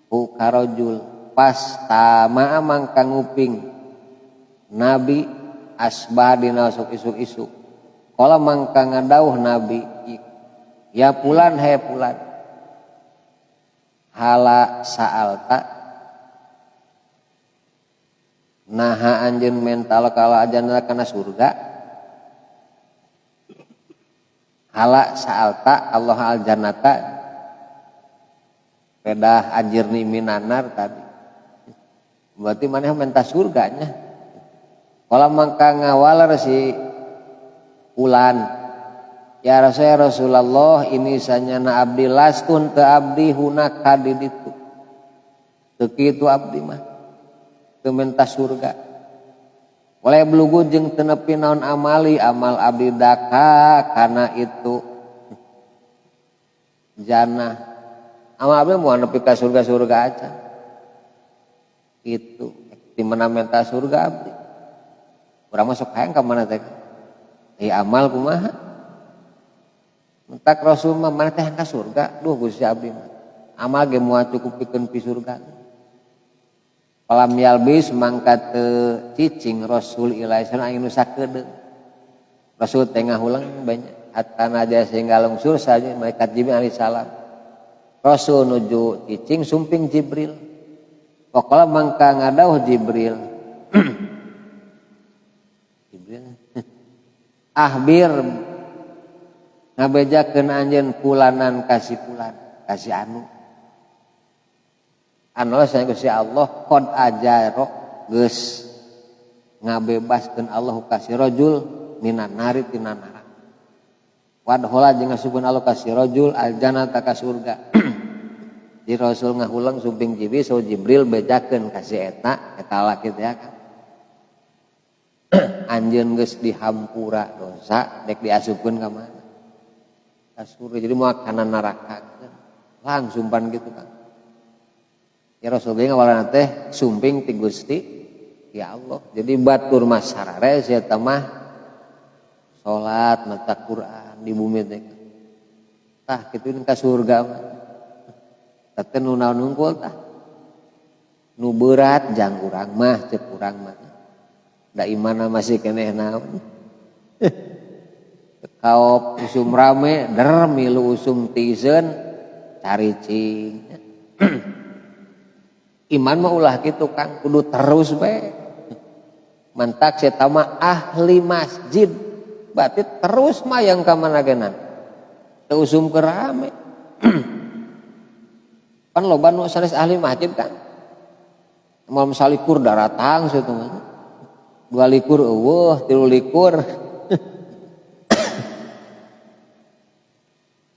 ku karojul pas tama mangka nguping nabi asbah dina isuk-isuk kala mangka ngadauh nabi ya pulan he pulan hala sa'alta naha anjeun mental kala ajanna kana surga hala sa'alta Allah al jannata pedah anjirni minanar tadi berarti maneh minta surganya. Kalau mangka ngawalar si ulan ya Rasulullah ini sanyana abdi lastun te abdi hunaka di ditu teu kitu abdi mah teu minta surga oleh blugu jeung teu nepi naon amali amal abdi daka kana itu jannah amal abdi moal nepi ka surga-surga aja itu di mana minta surga abdi. Urang masuk hayang ka mana teh? Amal kumaha? Mentak Rasul mah mana teh ka surga? Duh Gusti abdi mah. Amal ge moal cukupikeun pi surga. Palam yalbis mangka teu cicing Rasul ilaisan anu sakedeung. Rasul teh ngahulang banyak hatta naja sehingga lungsur saja malaikat Jibril alaihi salam. Rasul nuju cicing sumping Jibril. Pokoknya mangka ngadauh Jibril. Ahbir ngabejakeun anjeun pulanan kasih pulan kasih anu saya Gusti Allah qad ajaro geus ngabebaskeun Allah kasih rajul minan nari tina neraka wadhola jeung ngasupkeun Allah kasih rajul aljannata ka surga di Rasul ngahulang sumping Jibril so Jibril bejakeun kasih eta laki teh kan anjeun geus dihampura dosa dek diasupkeun ka mana ka surga jadi moal kana neraka langsung pan gitu kan ya Rasul ge ngawalana teh sumping ti Gusti ya Allah jadi batur mah sarare sia teh mah salat maca Quran di bumi teh tah kitu ka surga mah teh nu naon nungkul tah nu berat jang urang mah ceuk urang mah da imana masih keneh naon kaop usum rame der milu usum tiseun caricing iman mah ulah kitu Kang kudu terus bae mantak eta mah ahli masjid berarti terus mayang ka managenan teu usum ke rame pan loba nu sanes ahli masjid kan moal salikur daratang situ mah 2 likur eueuh 3 likur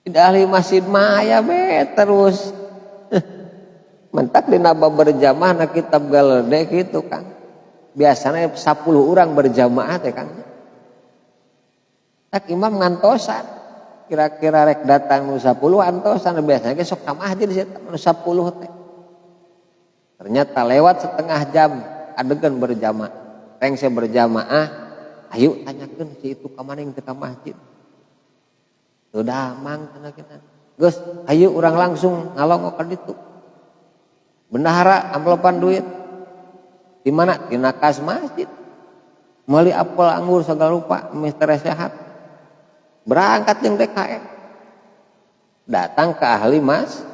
tidak ahli masjid maya be terus mentak dina bab berjamaah na kitab galede gitu Kang biasanya 10 orang berjamaah teh Kang tak imam ngantosan kira-kira rek datang nu 10 antosan biasanya ge sok ka masjid nu 10 teh ternyata lewat setengah jam adegan berjamaah reng saya berjamaah ayo tanyakeun si itu ka maning teh ka masjid teu damang cenah kita geus ayo urang langsung ngalongok ka ditu bendahara amplopan duit di mana tina kas masjid meuli apel anggur segala rupa mister sehat berangkat jeung DKM datang ke ahli mas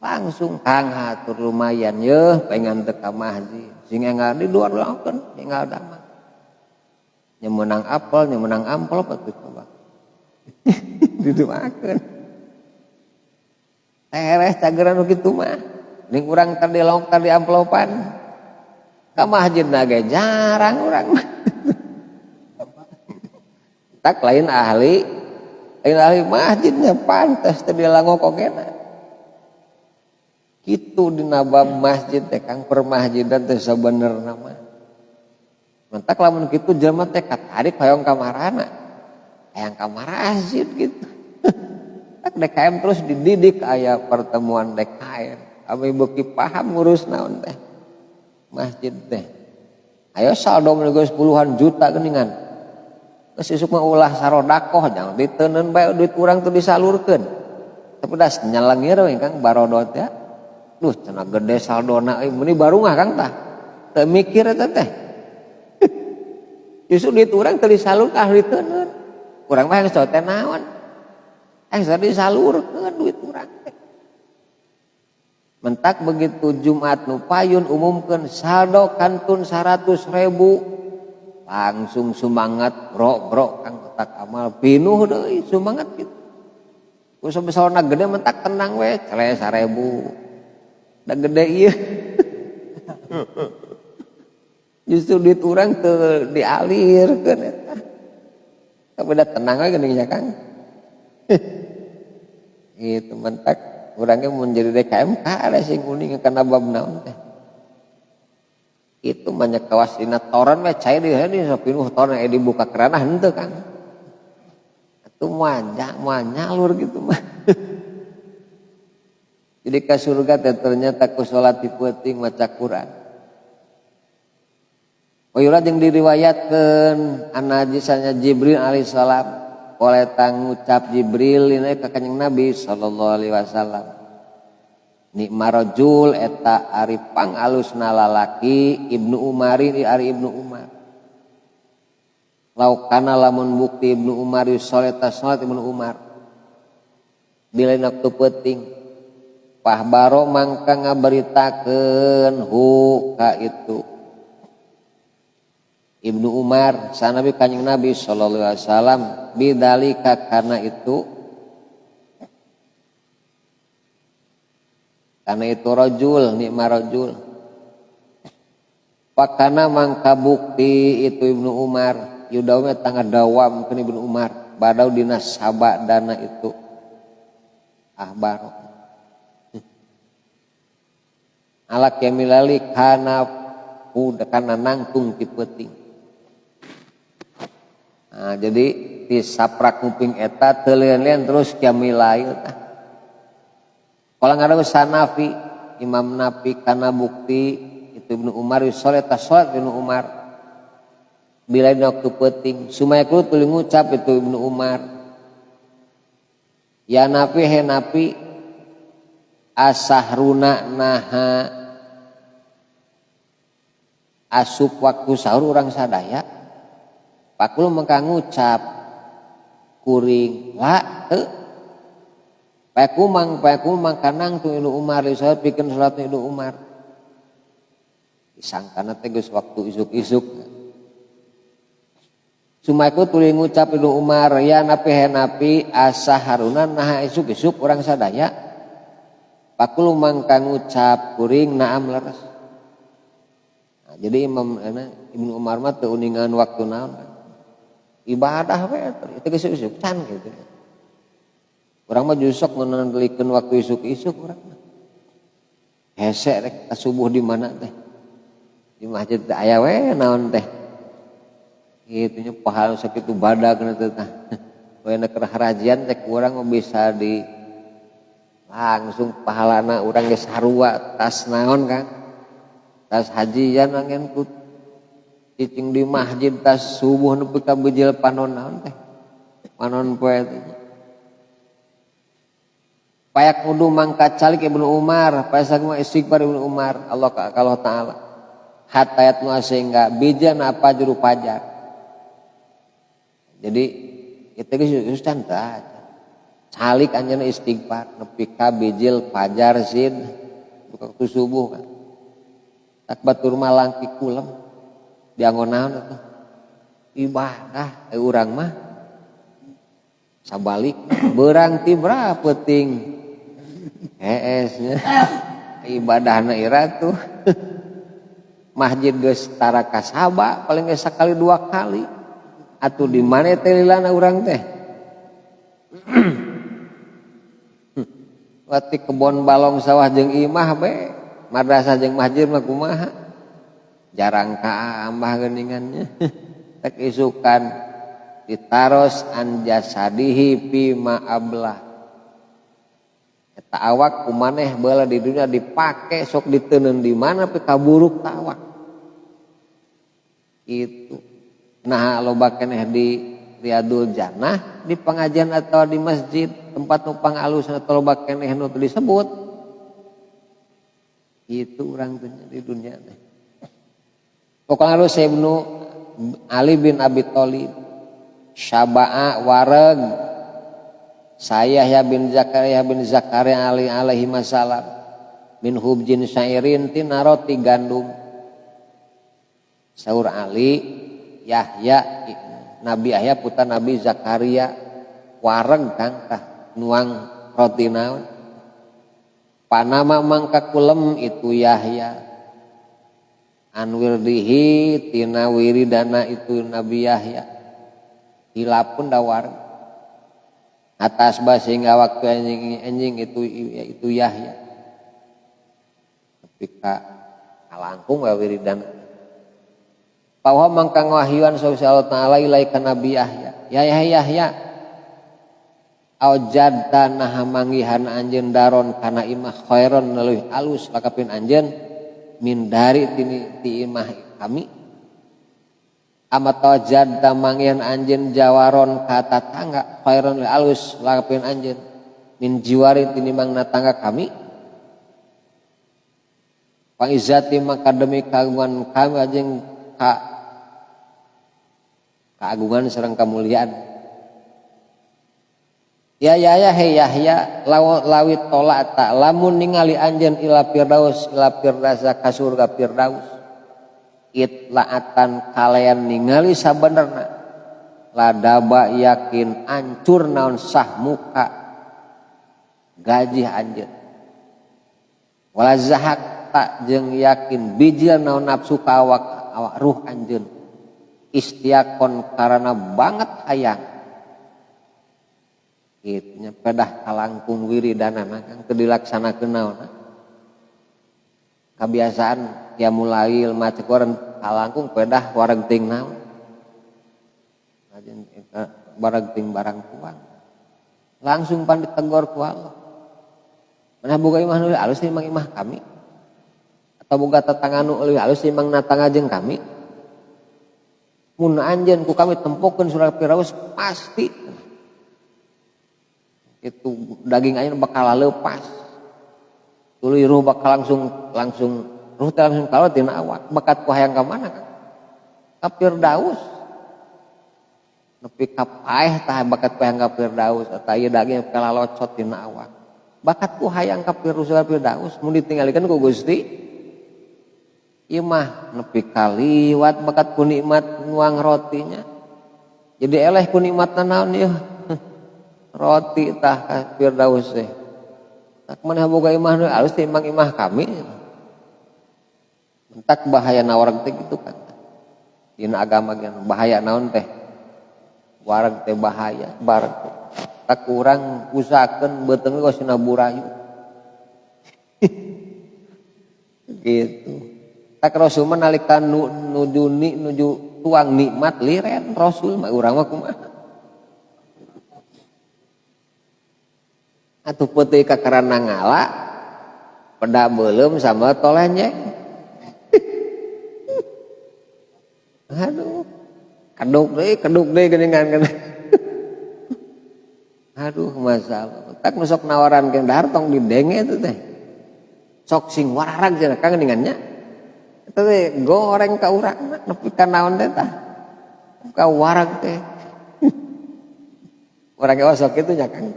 langsung Kang hatur lumayan yeuh pengen teu ka masjid sing enggak di luar lakukan enggak ada mah nyemenang apel nyemenang amplop atuh coba didoakeun teres cageran nu kitu mah ning urang teh dilongkar di amplopan ka masjidna ge jarang urang tak lain ahli masjidnya pantes teh dilangok ogena kitu dina bab masjid teh Kang permasjidan teh sabenerna mah Mentak lamun kitu jelema teh katarik hoyong ka marana. Hayang ka marasjid gitu. Tak DKM terus dididik aya pertemuan DKM. Abi beuki paham ngurus naon teh. Masjid teh. Ayo saldo geus puluhan juta geuningan. Geus isuk mah ulah sarodakoh jangan diteuneun bae duit urang teu disalurkeun. Tapi das nyalengir we Kang barodot ya. Duh cenah gede saldona euy meni barungah Kang tah. Teu mikir eta teh. Justru duit urang teu disalurkeun ahli teuneun. Urang mah geus teh naon? Disalurkeun duit urang teh. Mentak begitu Jumat nu payun umumkeun saldo kantun 100.000 langsung semangat bro Kang tak amal pinuh deui semangat kitu. Ku sabesaurna gede mentak tenang we cele 1.000. Da gede ieu. Justru duit urang teu dialirkeun eta. Tapi da tenang we geuning nya Kang. Itu mentak urangnya mun jadi DKM ada sing kuning kana bab naon teh. Itu banyak kawas dina toran we cai di sapinuh toran dibuka kerana henteu Kang. Itu nyalur gitu mah. Jadi ka surga teh ternyata ku salat peuting maca Quran. Oyura jeung diriwayatkeun anajisanya Jibril alaihissalam oleh tangucap Jibril ini ka Kanjeng Nabi sallallahu alaihi wasallam. Nikma rajul eta ari pangalusna lalaki Ibnu Umarin ari Ibnu Umar. Laukana lamun bukti Ibnu Umar saleta salat Ibnu Umar. Bila waktu peuting pahbaro mangka ngabaritakeun hu ka itu Ibnu Umar sanabi Kanjeng Nabi sallallahu alaihi wasallam bidzalika karena itu rajul nikma rajul pakana mangka bukti itu Ibnu Umar yudawna tangga dawam ke Ibnu Umar badau dina sabadana itu ahbar ala kamilali kana nangtung ti peuting. Nah, jadi di saprak nguping eta teu leun-leun terus kiamilail tah. Kala ngadawu Sanafi Imam Nafi kana bukti itu Ibnu Umar salat Ibnu Umar bila waktu peuting sumaya kudu tuluy ngucap itu Ibnu Umar ya Nafi he Nafi asahruna naha asup waktu sahur urang sadaya pakul mangka ngucap kuring la teu pakumang kanang tu Ibnu Umar salat pikeun salat Ibnu Umar disangkana teh geus waktu isuk-isuk sumaiku tuluy ngucap Ibnu Umar ya napi he napi asaharuna nah isuk-isuk urang sadaya pakul mangka ngucap kuring naam leres. Nah, jadi Ibnu Umar mah teu uningan waktu naon ibadah we itu isuk-isuk can gitu. Urang mah jusok ngandelikeun waktu isuk-isuk urang mah. Hese rek subuh di mana teh? Di masjid teh aya we naon teh. Kitu nya pahala sakitu badag teh tah. We na keur harajian teh urang mah bisa di langsung pahalana urang geus sarua tas naon Kang? Tas hajian angen ku cicing di masjid tas subuh nepi ka beujil panon naon teh. Panon poe teh. Payak kudu mangka calik Ibnu Umar, payak mah istighfar Ibnu Umar, Allah Taala. Hatayat nu sehingga bijan apa juru pajar. Jadi itu geus cantik. Calik anjeunna istighfar nepi ka bijil pajar sin waktu subuh kan. Tak batur mah langki kulem. Dianggo naon atuh? Ibadah urang mah sabalik beurang ti berapa peuting nya ibadahna ira tuh masjid geus tara ka saba paling geus sakali 2 kali atuh di mana teh lilana urang teh wati kebon balong sawah jeung imah be madrasah jeung masjid mah kumaha jarang kaambah geuningannya tek isukan ditaros an jasadihi fi ma ablah eta awak kumaneh baheula di dunia dipake sok diteuneun di mana pe kaburuk tawak itu. Nah loba keneh di Riyadul Jannah di pengajian atau di masjid tempat numpang alus atau loba keneh nu disebut itu urang teh di dunia teh. Pokoknya lu Ibnu Ali bin Abi Thalib syaba'a wareg saya ya bin Zakaria alaihi masalam min hubjin syairin tina roti gandum. Saur Ali Yahya Nabi Yahya putra Nabi Zakaria wareg kang tah nuang roti naon panama mangka kulem itu Yahya anwirdihi tina wiridana itu Nabi Yahya hilapun da wareg atas sehingga waktu anjing itu Yahya tapi kalangkung wa wiridana bahwa mangka ngawahyuan sallallahu taala ilaika Nabi Yahya ya Yahya aujadda nah manggihan anjeun daron kana imah khairon leuwih alus lakapin anjeun min dari ti imah kami amat aujadda manggihan anjeun jawaron ka tatangga khairon leuwih alus lakapin anjeun min jiwari tinimangna tangga kami pangizati maka demi kagungan kami anjeun keagungan sareng kemuliaan ya hei Yahya lawit tolak tak lamun ningali anjeun ila firdausa ka surga firdaus itlaatan kalian ningali sabenerna ladaba yakin ancur naon sah muka gajih anjeun wala zahak tak jeung yakin bijil naon nafsu ka awak ruh anjeun istiakon karena banget hayang itnya pedah kalangkung wiridana kang teu dilaksanakeun naon kebiasaan ya mulail macet orang kalangkung pedah wareg ting naon barang ting barang tuang langsung pan ditegor ku Allah mana boga imah nu alus imang imah kami atau boga tetangga nu leuwih alus imang natangga jeung kami mun anjeun ku kami tempokeun surga Firaus pasti itu daging anjeun bakal leupas tuluy ruh bakal langsung ruh teh langsung kalot tina awak bakat ku hayang ka mana kan ka Firdaus nepi ka paeh tah bakat ku hayang ka Firdaus eta ieu daging bakal locot tina awak bakat ku hayang ka Firdaus mun ditinggalikeun ku Gusti ieu mah nepi kaliwat bakat ku nikmat nuang rotinya jadi eleh ku nikmatna naon ieu roti tah ka Firdaus teh tak maneh boga imah nu alus teh imah kami mentak bahaya wareg teh kitu kan dina agama gen bahaya naon teh wareg teh bahaya bareg tak urang usahakeun beuteung geus na burayu gitu. Tak Rasul nalika nuju tuang nikmat liren Rasul mah urang mah kumaha atuh peuting ka karana ngala peda beulem sama tolenjeng aduh keduk deui geuningan kana aduh masalah tak nusok nawaran ke dahar tong didenge itu teh sok sing wararag cenah kang geuningannya eta teh goreng ka urang nepi ka naon teh tah ka warag teh urang ge sok kitu nya Kang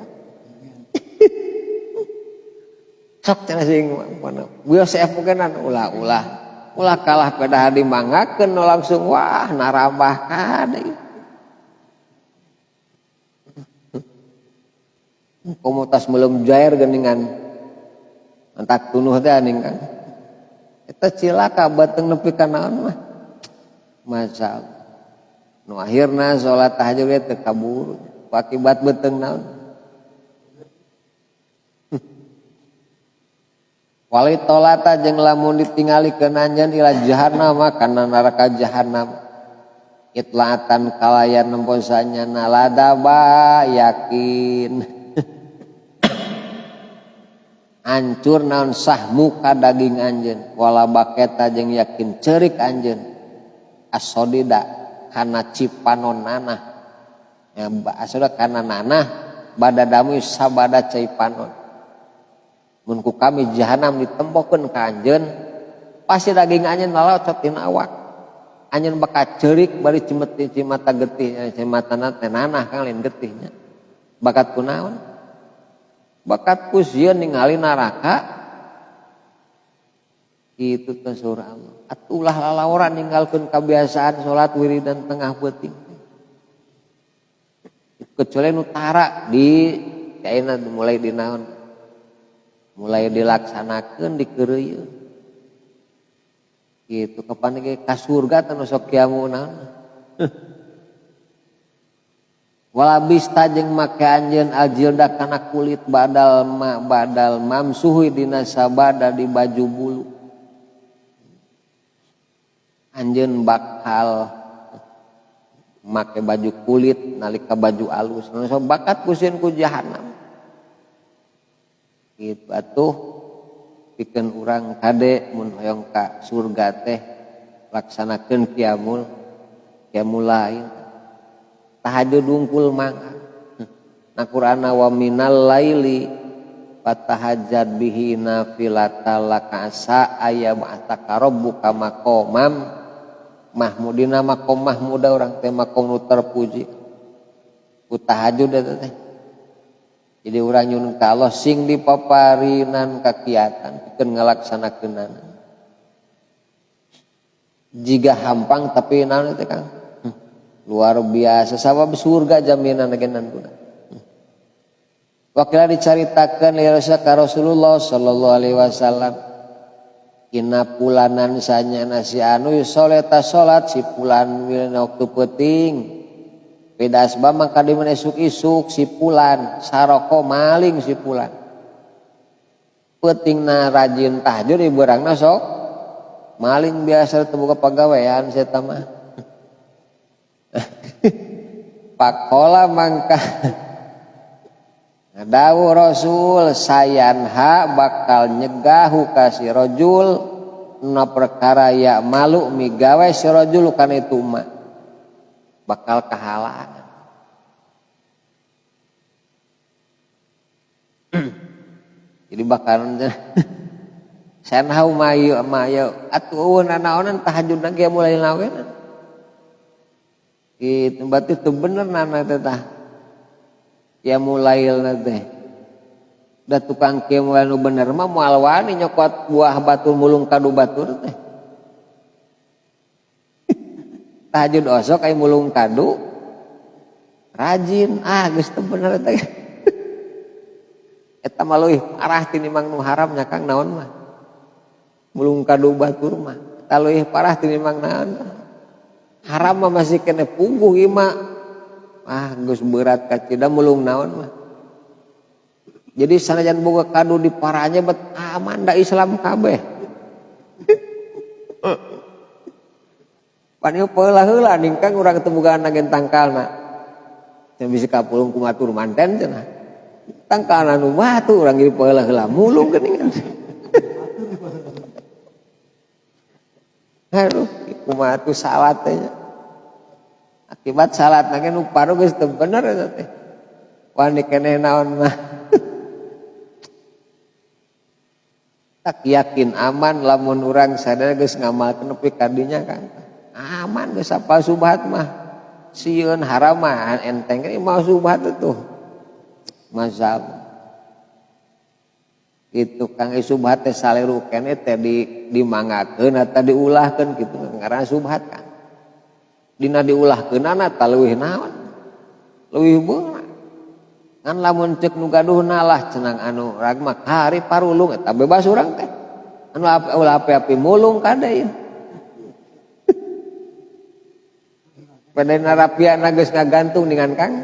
sok cenah sing mana biasa epokenan ulah kalah pedah dimanggakeun langsung wah narambah ka deui komunitas belum jair geuningan entak tunuh teh aning Kang eta cilaka bateung nepi ka naon mah masalah nu akhirna salat tahajud teh kabur akibat beteung naon Wali tolata jeung lamun ditinggalikeun anjeun ila jahannam kana neraka jahannam itlaatan kalayan nemposanya naladaba yakin hancur naon sahmu ka daging anjeun wala baketa jeung yakin ceurik anjeun asodida kana cipanon nanah ya asoda kana nanah badadamu sabada cai panon mun ku kami jahanam ditembokeun ka anjeun pasti daging anjeun lalocot tina awak anjeun bakal ceurik bari cimata getih cimatana teh nanah kang lain getihnya bakat kunaon bakat ku sieun ningali neraka itu teh surah Allah atulah lalauran ninggalkeun kebiasaan salat wiridan tengah peuting kecuali nu tara di kaina mulai dinaon mulai dilaksanakeun dikeureuyeun gitu kapan ge ka surga teh nu sok kiamu naon wala bista jeung make anjeun aljilda kana kulit badal mamsuhi dina sabada di baju bulu anjeun bakal make baju kulit nalika baju alus nu sok bakat kusieun ku jahannam gitu atuh pikeun urang kade mun hoyong ka surga teh laksanakeun qiyamul lail tahajud hungkul mangga na Qur'ana wa minal laili fatahajjad bihi nafilatan laka asa ayyab'ataka rabbuka maqamam mahmudina maqam mahmuda urang teh maqam nu terpuji ku tahajud eta teh jadi urang nyuun ka Allah sing dipaparinan kakiatan pikeun ngalaksanakeunana jiga hampang tapi naon teh Kang luar biasa sabab surga jaminan agenan guna wakila dicaritakeun ka Rasulullah sallallahu alaihi wasallam inna pulanan sanyana si anu soleta salat si pulan wilna waktu peuting beda asbab maka di mana isuk-isuk si pulan saroko maling si pulan peutingna rajin tahajud di beurangna sok maling biasa teu boga pagawean saya mah pakola mangka ngadawu Rasul sayanha bakal nyegahu ka si rajul na perkara ya malu migawe si rajul kana itu mah bakal kahalangan jadi bakalan sanhau mayu atuh naonan tahajud ge mulai lawenan itu berarti itu bener nana teh ya mulai teh da tukang kieu mulai nu bener mah moal wani nyokot buah batur mulung kadu batur teh tahajud osok aya mulung kadu rajin geus teu bener teh eta mah leuwih parah tinimbang nu haram nya Kang naon mah mulung kadu batur mah eta leuwih parah tinimbang naon haram mah masih kena pungguh ima geus berat ka cida mulung naon mah jadi sanajan boga kadu di paranya bet aman da Islam kabeh pan ieu peula heula ningkang urang teu bogaan agen tangkalna teu bisi kapulung ku matur manten cenah tangkalna nu batu urang ieu peula heula mulung geuningan aduh kumaha tuh salat teh akibat salat nage nu paru geus teu bener eta teh wani keneh naon mah tak yakin aman lamun urang sadar geus ngamalkeun nepi ka dinya Kang aman geus apa subhat mah sieun haram mah enteng ieu mah subhat tuh mazhab itu Kang subhat teh saleru keneh teh dimangakeun atawa diulahkeun kitu ngaranna subhat Kang dina diulahkeunana tah leuwih naon leuwih beunang ngan lamun ceuk nu gaduhna lah cenang anu rag mah hari parulung eta bebas urang teh anu api-api mulung kade ieu pada narapiana geus ngagantung dengan Kang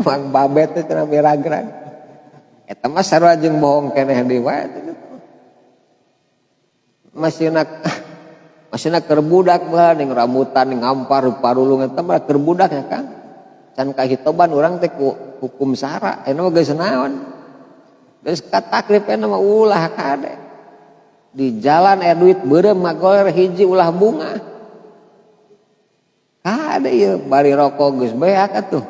Mang babet teh cenah miragrag Eta mah sarua jeung bohong keneh deui wae. Masina keur budak bae ning rambutan ning ngampar parulung eta mah keur budak nya Kang. Can kahitoban urang teh ku hukum sara, aya mah geus naon. Geus kataklif aya mah ulah kade. Di jalan aya duit beureum ngagoler hiji ulah bunga. Kade ieu bari rokok geus beak atuh.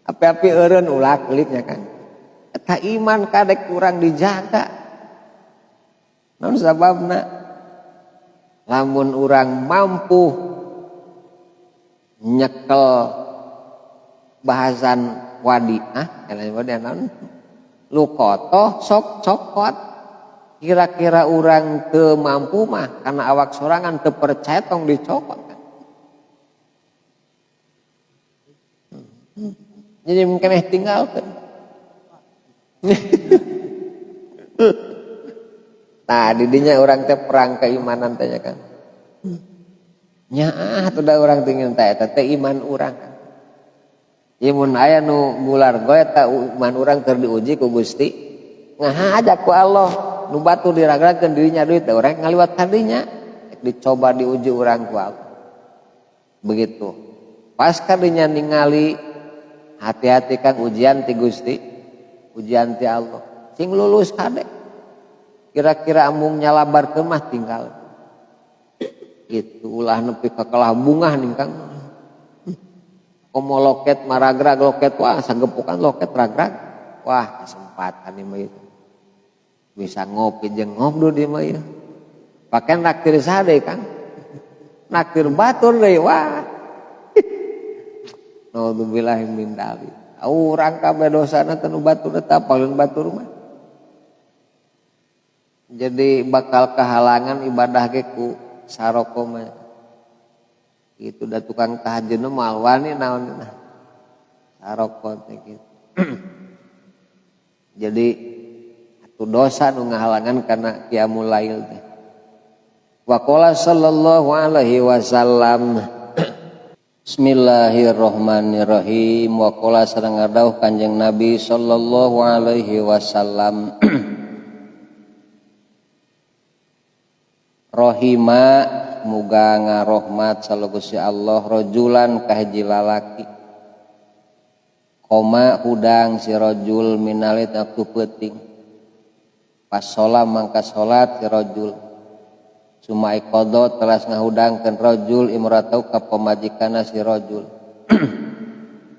Api-api eureun ulah kelitnya Kang. Eta iman kadek kurang dijaga. Naon sababna? Lamun urang mampu nyekel bahasan wadiah, naon? Lukotoh sok cokot. Kira-kira urang teu mampu mah karena awak sorangan teu percaya tong dicokot. Jadi mungkin tinggalkan. Nah didinya orang teh perang keimanan tanya kan. Nyaah tuh da orang tinggal teh iman orang. Imun aya nu bular goe ta iman orang keur diuji ku Gusti. Ngahajak ku Allah nu batu diragrakeun dirinya duit da urang ngaliwat kadinya dicoba diuji urang ku Allah. Begitu. Pas kadinya ningali hati-hati Kang ujian ti Gusti, ujian ti Allah. Sing lulus kade. Kira-kira amung nyalabarkeun mah tinggal. Itu ulah nepi ka kalah bungah ning Kang. Komo loket maragrag loket wah sagepukan loket ragrag. Wah kesempatan ieu mah ieu. Bisa ngopi jeung ngobdu di mah ieu. Pake naktir sade Kang. Naktir batur deui wah. Naudzubillah min dzalik. Urang kabeh dosana teh nu batur eta paling batur mah. Jadi bakal kehalangan ibadah ge ku saroko mah. Itu da tukang tahajud mah wani naon saroko teh kitu. Jadi atuh dosa nu ngahalangan kana qiyamul lail teh. Wa qala sallallahu alaihi wasallam Bismillahirrahmanirrahim. Wa qala sareng ngadawuh Kanjeng Nabi sallallahu alaihi wasallam Rahima muga ngarohmat salo Gusti Allah rajulan ka hiji lalaki koma hudang si rajul minalit aku peuting pas sholat mangka sholat si rajul sumai qada teras ngahudangkeun rajul imratau ka pamajikanna si rajul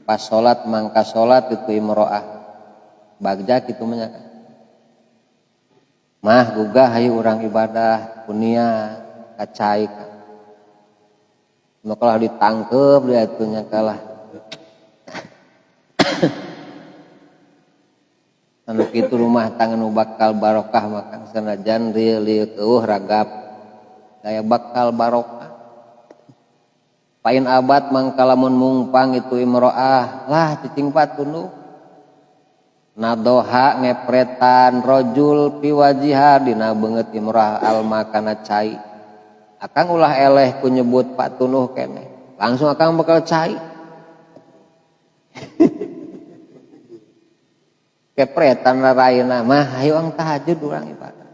pas sholat mangka sholat itu imroah bagja kitu nya mah gugah hayu urang ibadah kunia kacai maka lah ditangkep dia itunya kalah anu kitu rumah tangga nu bakal barokah makan sanajan rieu ragap daya bakal barokah pain abad mangkalamun mungpang itu imroah lah cicing patunuh nadoha ngepretan rojul piwajiha dina beungeut imroah alma kana cai akang ulah eleh ku nyebut patunuh keneh langsung akang bakal cai kepretan raraina mah hayu ang tahajud urang ibadah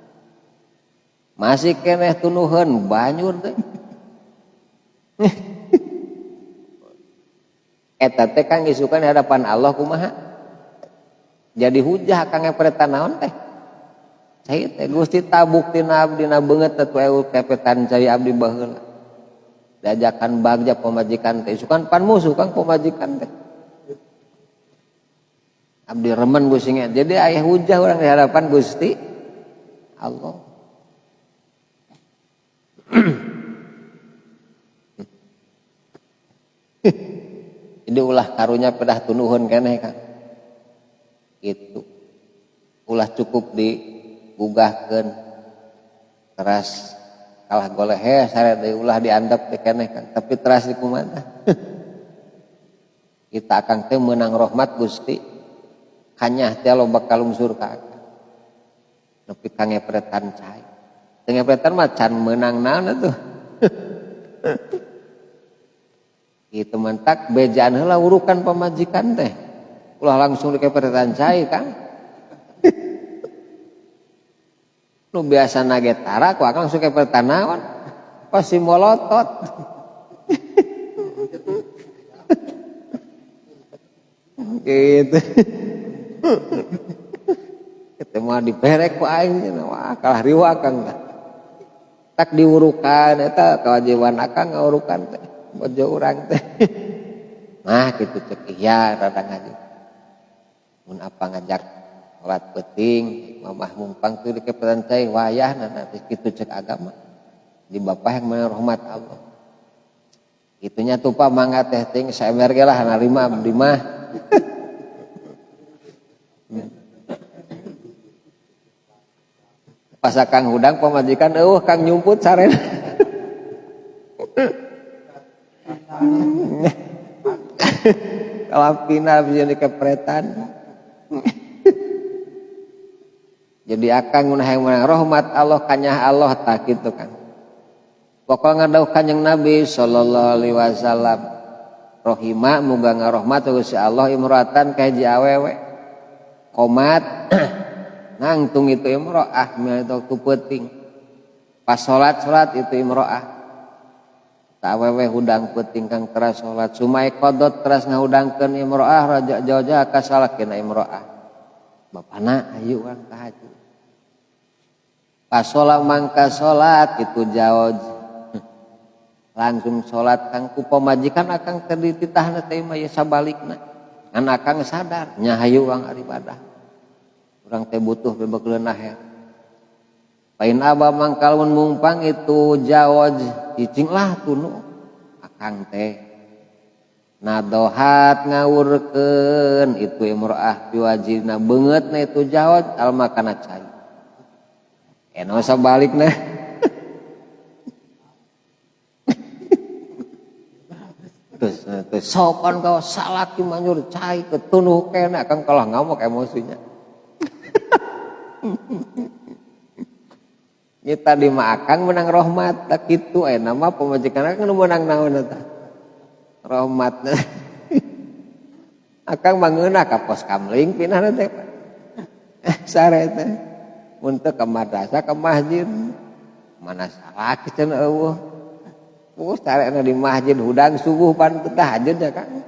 masih keneh tunuhun banyur teh eta teh Kang isukan di hadapan Allah kumaha jadi hujah Kang ngepretan naon teh cai teh Gusti tabuktina abdina beungeut teh kepetan cai abdi baheula diajakan bagja pamajikan teh isukan pan musuh Kang pamajikan teh abdi remen gusinge jadi aya hujah urang di hadapan Gusti Allah. Jadi ulah karunya pedah tunuhun keneh Kang gitu ulah cukup digugahkeun teras kalah goleh sare deui ulah diandap teh keneh Kang tapi teras di kumaha kita akan teh meunang rahmat Gusti kanyah teh lo bakal lungsur ka akang nepi ka ngepretan cai teu ngepretan mah can meunang naon atuh Itu mentak bejaan heula urukan pamajikan teh. Ulah langsung dikeperetan cai Kang. Nu biasa nage tara ku akang langsung keperetan naon? Pasti molotot. Gitu. Kita mau diperek ku aing wah kalah riwa Kang. Tak diurukan eta kewajiban akang ngaurukan teh. Bojo urang teh. Nah kitu cek iya rada ngaji. Mun apa ngajak salat penting mamah mumpang tuh dikepetan cai wayah nanti kitu cek agama. Di bapah yang merahmat Allah. Itunya tuh Pak mangga teh ting saemer ge lah narima abdi mah. Pas Kang Hudang pamajikan Kang nyumput sarena. Kalau pina bisa dikepretan. Jadi akang mun hayang rahmat Allah kanyah Allah tak kitu kan. Pokoknya ngadaw kanjeng Nabi sallallahu alaihi wasallam rohima muga ngarahmat Gusti Allah imratan ka hiji awewe. Qomat nangtung itu imro'ah mil itu penting. Pas salat itu imro'ah. Tak awewe hudang penting kang teras salat. Sumai qodot teras ngahudangkeun imro'ah raja jauh-jauh ka salakina imro'ah. Bapana ayu urang tahajud. Pas sholat mangka sholat itu jauh langsung sholat kang ku pamajikan akang teu dititahna teh mah ya sabalikna ngan akang sadar nya hayu urang ibadah urang teh butuh bebek leunah ya pain aba mangkal mun mumpang itu jawaj cicing lah tunu akang teh nadohat ngawurkeun itu imro'ah piwajibna beungeutna itu jawaj alma kana cai eno sabalikna terus sopan kau salaki manjur cai ketunuh kena kang kalah ngamuk emosinya. Kita di maakang menang rahmat tak kitu nama pamajikan akang menang naon eta. Rahmat. Akang mangeuna ka pos kamling pinahna teh. Sare teh. Mun teu ka madrasah ka masjid. Mana salaki cenah eueuh. Pus tarekna di masjid hudang subuh pan tahajud ya Kang.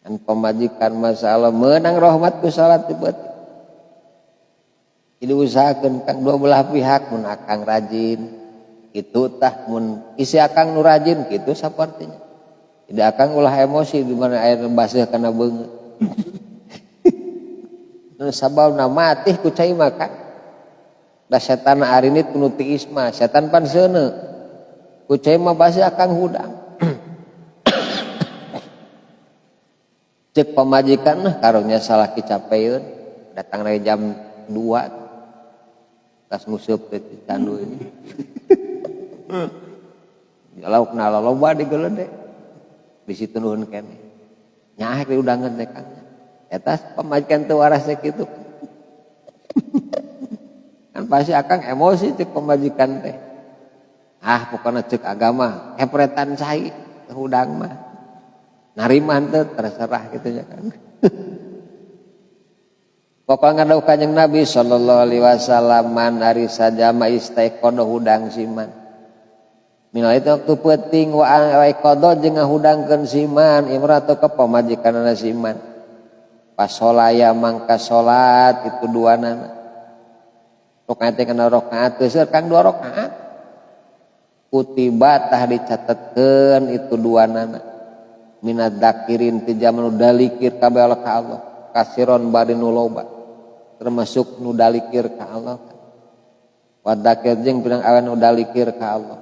Kan pamajikan masalah menang rahmat ku salat tibet. Jadi usahakeun Kang dua belah pihak mun akang rajin kitu tah mun isi akang nu rajin kitu sapertinya. Tidak akang ulah emosi di mana air baseuh kana beungeut. Nu sababna mati ku cai mah Kang. Da setan arinit nu ti isma, setan pan seuneu. Kucai mah basi akang hudang. Cek pamajikan karunya salah kicapeun datang dari jam 2 tas nguseup teh candu ini. Laukna loba digeuleude. Di situ nuhun keneh. Nyaek di udangan teh Kang. Eta pamajikan teu waras kitu. Kan pasti akang emosi cek pamajikan teh. Pokoknya cek agama kepretan cai hudang mah narima teh terserah gitu ya kan. Pokoknya ngadaw kanjeng Nabi sallallahu alaihi wasallam man ari sajama istaiqodo hudang siman minal itu waktu penting wa aiqodo jeung ngahudangkeun siman imratu ka pamajikanana siman pas solaya mangka salat itu duanana rakaat kana rakaat teu seur Kang 2 rakaat kutiba tah dicatetkeun itu duanana minad dakirin ti jaman dalikir kabeh ka Allah kasiron bari nu loba termasuk nu dalikir ka Allah wa dakir jeung pirang awan nu dalikir ka Allah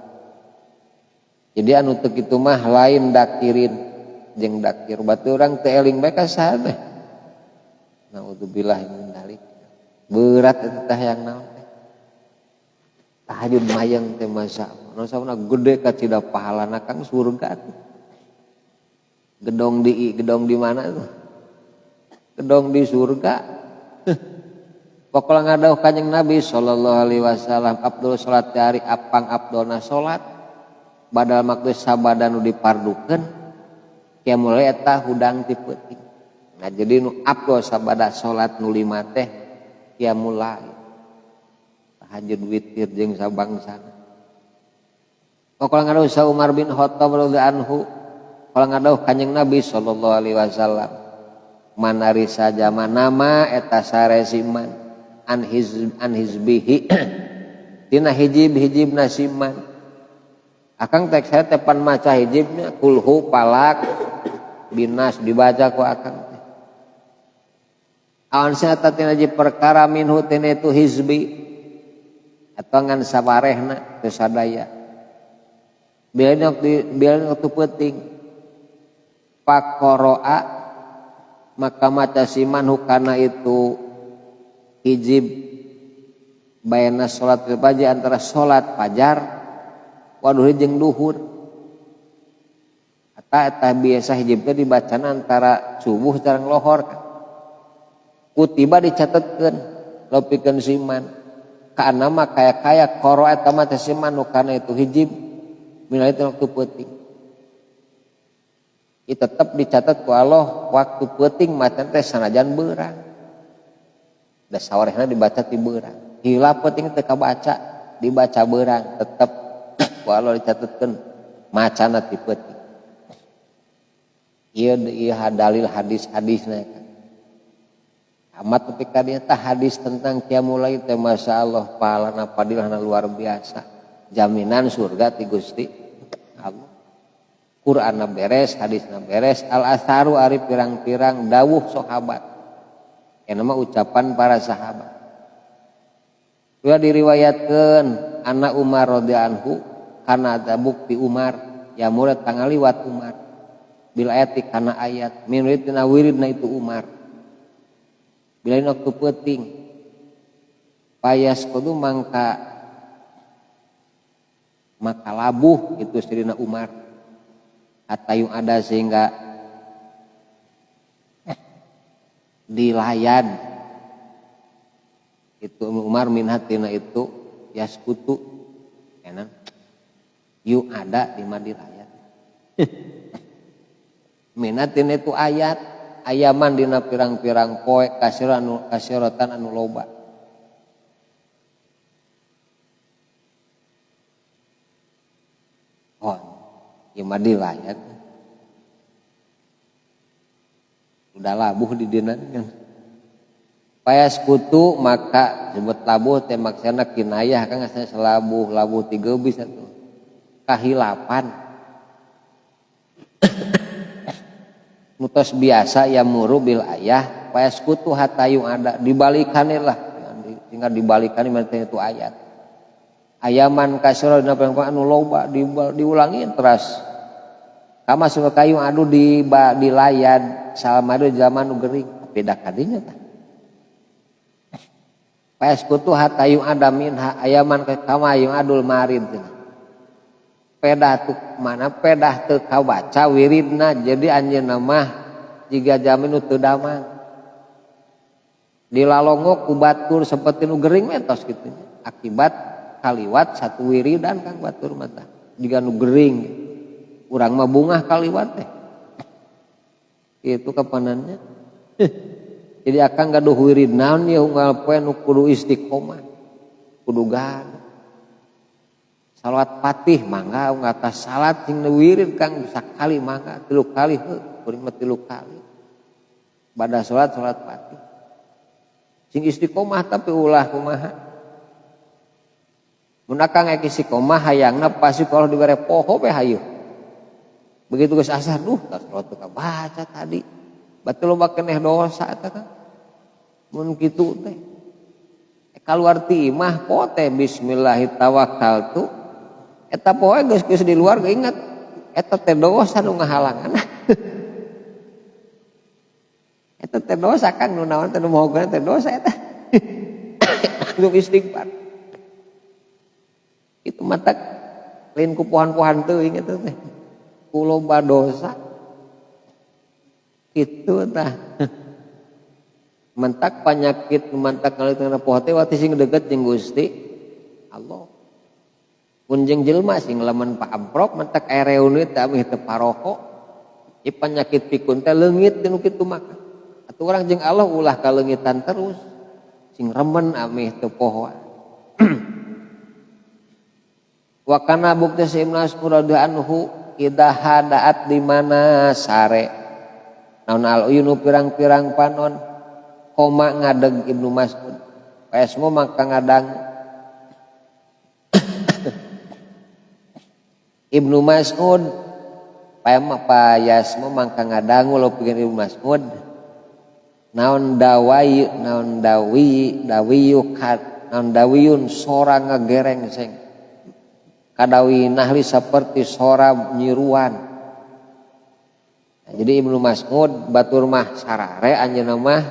jadi anu teu kitu mah lain dakirin jeung dakir batu urang teu eling bae ka saha teh naudzubillah min dalik berat eta teh yang naon tahajud mayang teh masa nu sabana gede ka tidak pahalana Kang surga. Gedong di mana tuh? Gedong di surga. Pokoknya ngadaw kanjeng Nabi sallallahu alaihi wasallam abdul salat dari apang abdulna salat. badal maktu sabada nu dipardukeun qiyamul lail eta hudang ti peuting. Nah jadi nu afdol sabada salat nu 5 teh qiyamul lail. Tahajud witir jeung sabangsana. Pokoknya ngaduh sa Umar bin Khattab radhiyallahu anhu, kalau ngaduh Kanjeng Nabi sallallahu alaihi wasallam, manari saja manama eta saresiman an hizbihi dina hijib nasiman. Akang tek saya tepan maca hijibnya kulhu palak binas dibaca ku akang teh. Awan saya tatina ji perkara minhu tina itu hizbi atau ngan sabarehna teu sadaya. Biar waktu penting pakoroa maka maca siman hukana itu hijib bayana sholat fajar antara sholat fajar waduh jeung duhur eta biasa hijib teh dibacana antara subuh sareng lohor kutiba dicatetkeun lopikeun siman kana mah kaya qoro eta maca siman hukana itu hijib milai itu waktu penting. Itu tetap dicatat ku Allah waktu penting macan teh sanajan beurang. Da sawarehna dibaca ti beurang. Hilap penting teu kabaca dibaca beurang tetap ku Allah dicatatkeun macana ti penting. Ieu dalil hadis-hadisna kan. Amat tapi ka dieu tah hadis tentang qiyamul lail teh masyaallah pahalana fadilahna luar biasa. Jaminan surga ti Gusti Allah. Qur'anna beres, hadisna beres, al-atharu ari pirang-pirang dawuh sahabat. Eta mah ucapan para sahabat. Dua diriwayatkeun anna Umar radhiyallahu anhu kana ada bukti Umar ya murid tangaliwat Umar bil ayati kana ayat min ridna wiridna itu Umar. Bila waktu penting payas kudu maka labuh itu Sayyidina Umar atayung ada sehingga dilayan itu Umar minhatina itu yaskutu enak yuk ada di madilayan minhatina itu ayat ayaman dina pirang-pirang poe kasiratan anu loba. Oh, ya madilayan. Udah labuh di dinan kan. Payas kutu maka sebut labuh teh maksana kinayah kan asana selabuh labuh tiga bisa tuh. Kahilapan. Mutos biasa ya muru bil ayah payas kutu hatayung ada dibalikannya lah. Tinggal dibalikan itu ayat. Ayaman kasiro dina perempuan anu loba diulangi terus. Kama suka kayu anu dilayan salamadu zaman nu gering beda kadinya tah. Payas kutu hatayung ada minha ayaman kama yung adul marid. Pedah tu mana pedah teu kabaca wiridna jadi anjeunna mah jiga jamin teu damang. Dilalongo ku batur saperti nu gering mentos kitu. Akibat kaliwat satu wiridan kang batur mata jika nu gering urang mah bungah kaliwat teh itu kapanannya jadi akang gaduh wirid naon ya unggal poe nu kudu istiqomah kudu gana salat patih mangga ngata salat jeung wirid kang sakali mangga 3 kali kuring mah 3 kali bada salat patih sing istiqomah tapi ulah kumaha mun akang eki istiqomah hayangna pasti kalau dibere poho we hayu. Begitu geus asar tas salat teu kabaca tadi. Batul loba keneh dosa eta kan. Mun kitu teh. Kaluar ti imah poe teh bismillahirrahmanirrahim tawakkaltu. Eta poe geus di luar ingat eta teh dosa nu ngahalangan. Eta teh dosa kang nu naon teh nu mohokeun teh dosa eta. Untuk istighfar. Itu mata lain ku pohan-pohan teuing eta teh. Ku loba dosa. Kitu tah. Mentak penyakit mantak kali tengah poho teh wati sing deukeut jeung Gusti Allah. Kunjeng jelma sing lamun paamprok mentek air reuni teh amih teu paroko ieu penyakit pikun teh leungit tinu kitu maka atuh urang jeung Allah ulah kaleungitan terus sing remen amih teu poho wa kana bukti Ibnu Mas'ud radhiyallahu anhu idza hadaat di mana sare naon al uyunu pirang-pirang panon koma ngadeg Ibnu Mas'ud paesmo maka ngadang Ibnu Mas'ud payasmo mangka ngadangu lo pikeun Ibnu Mas'ud naon dawiyun sora ngagerengseng kadawi nahli seperti sora nyiruan. Nah, jadi Ibnu Mas'ud batur mah sarare anjeunna mah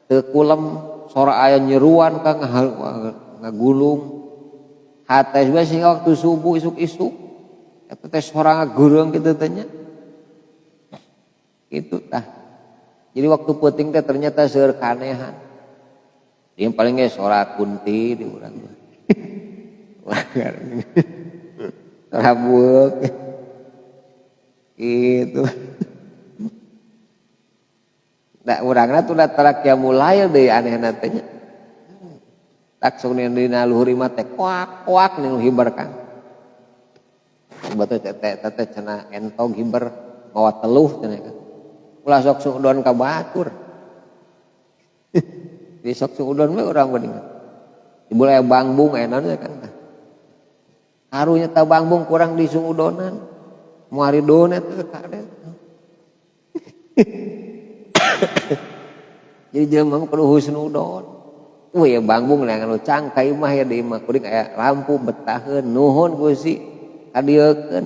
teu kulem sora aya nyeruan ka ngagulung hates bae sing waktu subuh isuk-isuk eta teh sora ngageureng kitu teh nya kitu tah. Jadi waktu peuting teh ternyata seueur kanehan ieu paling ge sora kunti di urang mah sora bueuk gitu da urangna tuh da tarak ya mulai deui anehna teh nya tak sok dina luhur imah teh kuak nu hiber kan batu teh cenah entong hiber mawa teluh cenah kan ulah sok suudon ka batur di sok suudon mah urang geuning dibulaya bangbung enan kan karunya ta bangbung kurang di suudonan moari donet teh kade jadi jelema mah kudu husnudon. Ya bangbung anu cangkai mah ya di imah kuring aya lampu betaheun nuhun Gusti kadiekeun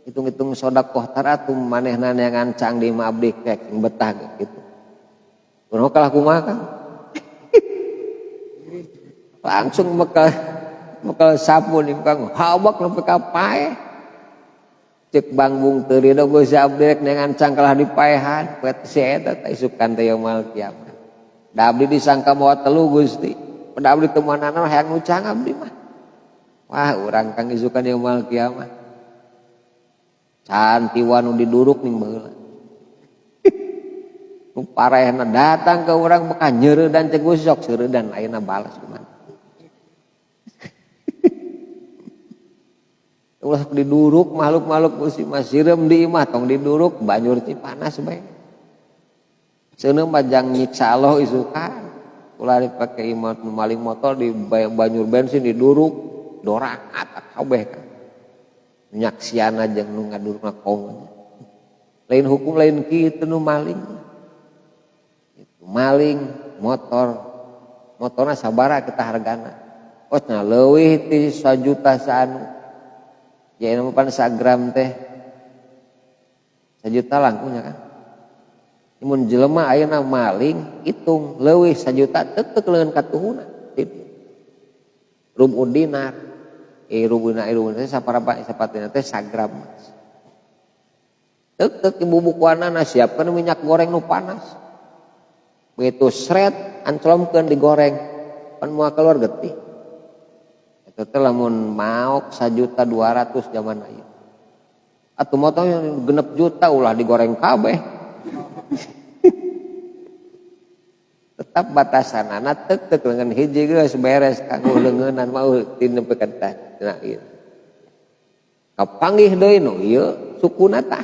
hitung-hitung sedekah taratum manehna neangan cang di imah abdi kek betah gitu. Kunaon kalah kumaha kan? Langsung bekal sabun ieu Kang habak nepi ka paeh. Cek bangbung teu ridho Gusti abdi neangan cang kalah dipaehan poe si eta teh isukan teh yaumul kiamat. Da abdi disangka mawa telu Gusti. Pada abdi teu manana hayang nucang abdi mah. Wah, urang Kang isukan yaumul kiamat. Can tiwan nu diduruk ning baheula. Nu parehna datang ke urang maka nyeuredan cek Gusti sok seuredan ayeuna balas kumaha. Ulah diduruk makhluk-makhluk Gusti mah sireum di imah tong diduruk banjur ti panas bae. Seuneu majang nyiksa Allah isukan ulah dipake imah maling motor di banjur bensin diduruk dorakat kabeh kan nyaksiana jeung nu ngadurukna kong lain hukum lain kitu nu maling itu maling motorna sabaraha kita hargana osna leuwih ti 1 juta saanu ya pan sagram teh 1 juta langkunya kan mun jelema ayeuna maling hitung leuwih 1 juta teu leun katuhuna rubu dinar rubuna teh sapatina teh sagram teu bubukuanna siapkeun minyak goreng nu panas begitu sret anclomkeun digoreng pan moal keluar getih eta teh lamun maok 1.200.000 zaman aya atuh motor genep juta ulah digoreng kabeh tetap batasanana tek leungeun hiji geus beres kanggo leungeunnan mah ti nepi ka tah cenah ieu kapanggih deui nu ieu sukuna tah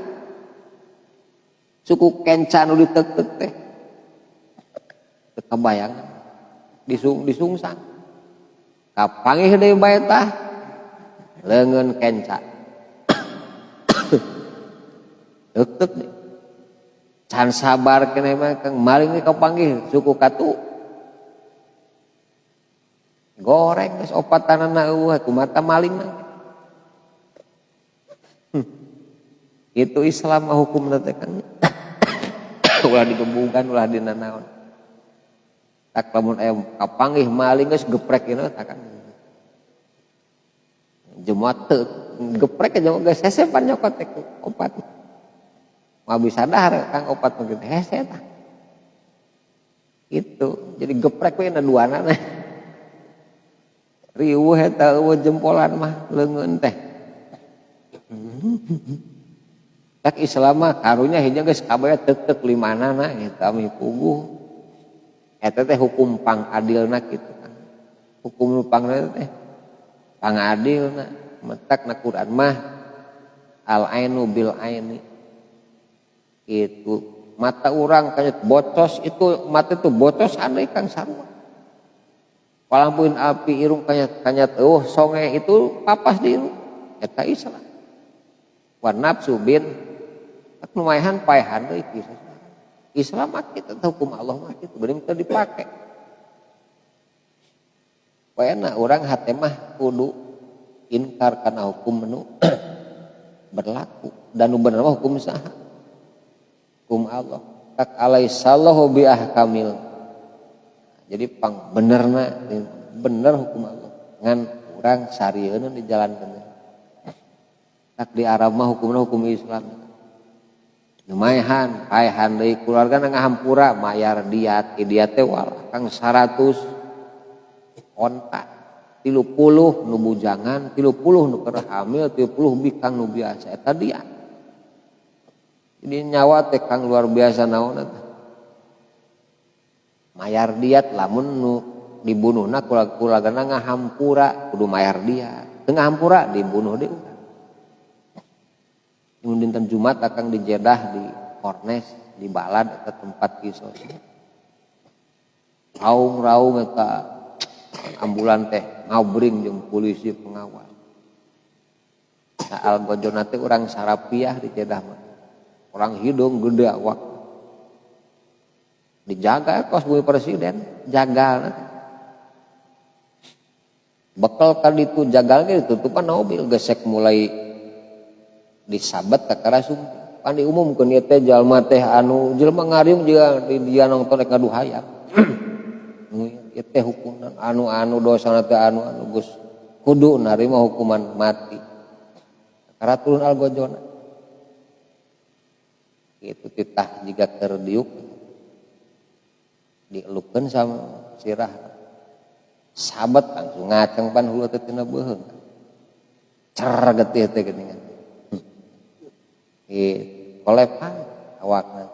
suku kenca nu ditek-tek teh teu kabayang disungsang kapanggih deui bae tah leungeun kenca tek-tek can sabar kene mah Kang maling ge kapanggih suku katu goreng geus opatanana eueuh kumaha maling mah itu Islam mah hukumna teh Kang ulah digebugan ulah dinanaon tak lamun aya kapanggih maling geus geprek ieu tah Kang jemaat teu geprek aja geus hesepan nyokot teh opat mah bisa dahar Kang opat begitu hese tah itu jadi geprek we na duana riweuh eta eueuh jempolan mah leungeun teh. Tak Islam mah karunya hiji geus kabeh teuk-teuk limanana eta mi puguh. Eta teh hukum pangadilna kitu kan. Hukum pangna teh pangadilna mentakna Quran mah al ainu bil aini. Itu mata orang kayak bocos itu mata itu bocos andai kang sarua. Palampuin api irung kanyat songe itu papas di irung. Eta Islam. Wa nafsu bin lumayan paehan deui kisah. Islam mah kita hukum Allah mah kitu bener teu dipake. Poena urang hate mah kudu inkar kana hukum nu berlaku dan nu bener mah hukum saha? Hukum Allah. Tak alaisallahu bi ahkamil. Jadi pang benerna bener hukum Allah. Ngan urang sarieun di jalan bener. Tak di Arab mah hukumna hukum Islam. Lumayan paehan deui keluarga ngahampura mayar diat, diat teh wala kang 100 onta. 30 nu bujangan, 30 nu keur hamil, 30 bikang nu biasa eta diat. Jadi nyawa teh kang luar biasa naon eta. Mayar diat lamun nu dibunuhna keluargana ngahampura kudu mayar diat. Teu ngahampura dibunuh deui. Dinten Jumat akan di Jeddah di Kornes di Balad ke tempat kisos. Raung eta ambulan teh ngabring jeung polisi pengawal. Nah, algojon teh urang sarapiah di Jeddah mah. Orang hidung gede awak. Dijaga kos bumi presiden, jagal. Bekal ka ditu jagal ge ditutupan mobil gesek mulai disabat kakara sumpi. Pan diumumkeun ieu teh jalma teh anu jelema ngariung juga di dia nongton rek ngadu hayam. Ieu teh hukuman anu dosana teh anu geus kudu narima hukuman mati. Kakara turun algojona. Itu titah jiga keur diuk dielupkeun sama sirah. Sabat langsung ngaceng pan hulu teh tina beuheung. Cer getih teh geuningan. Kolepan awakna.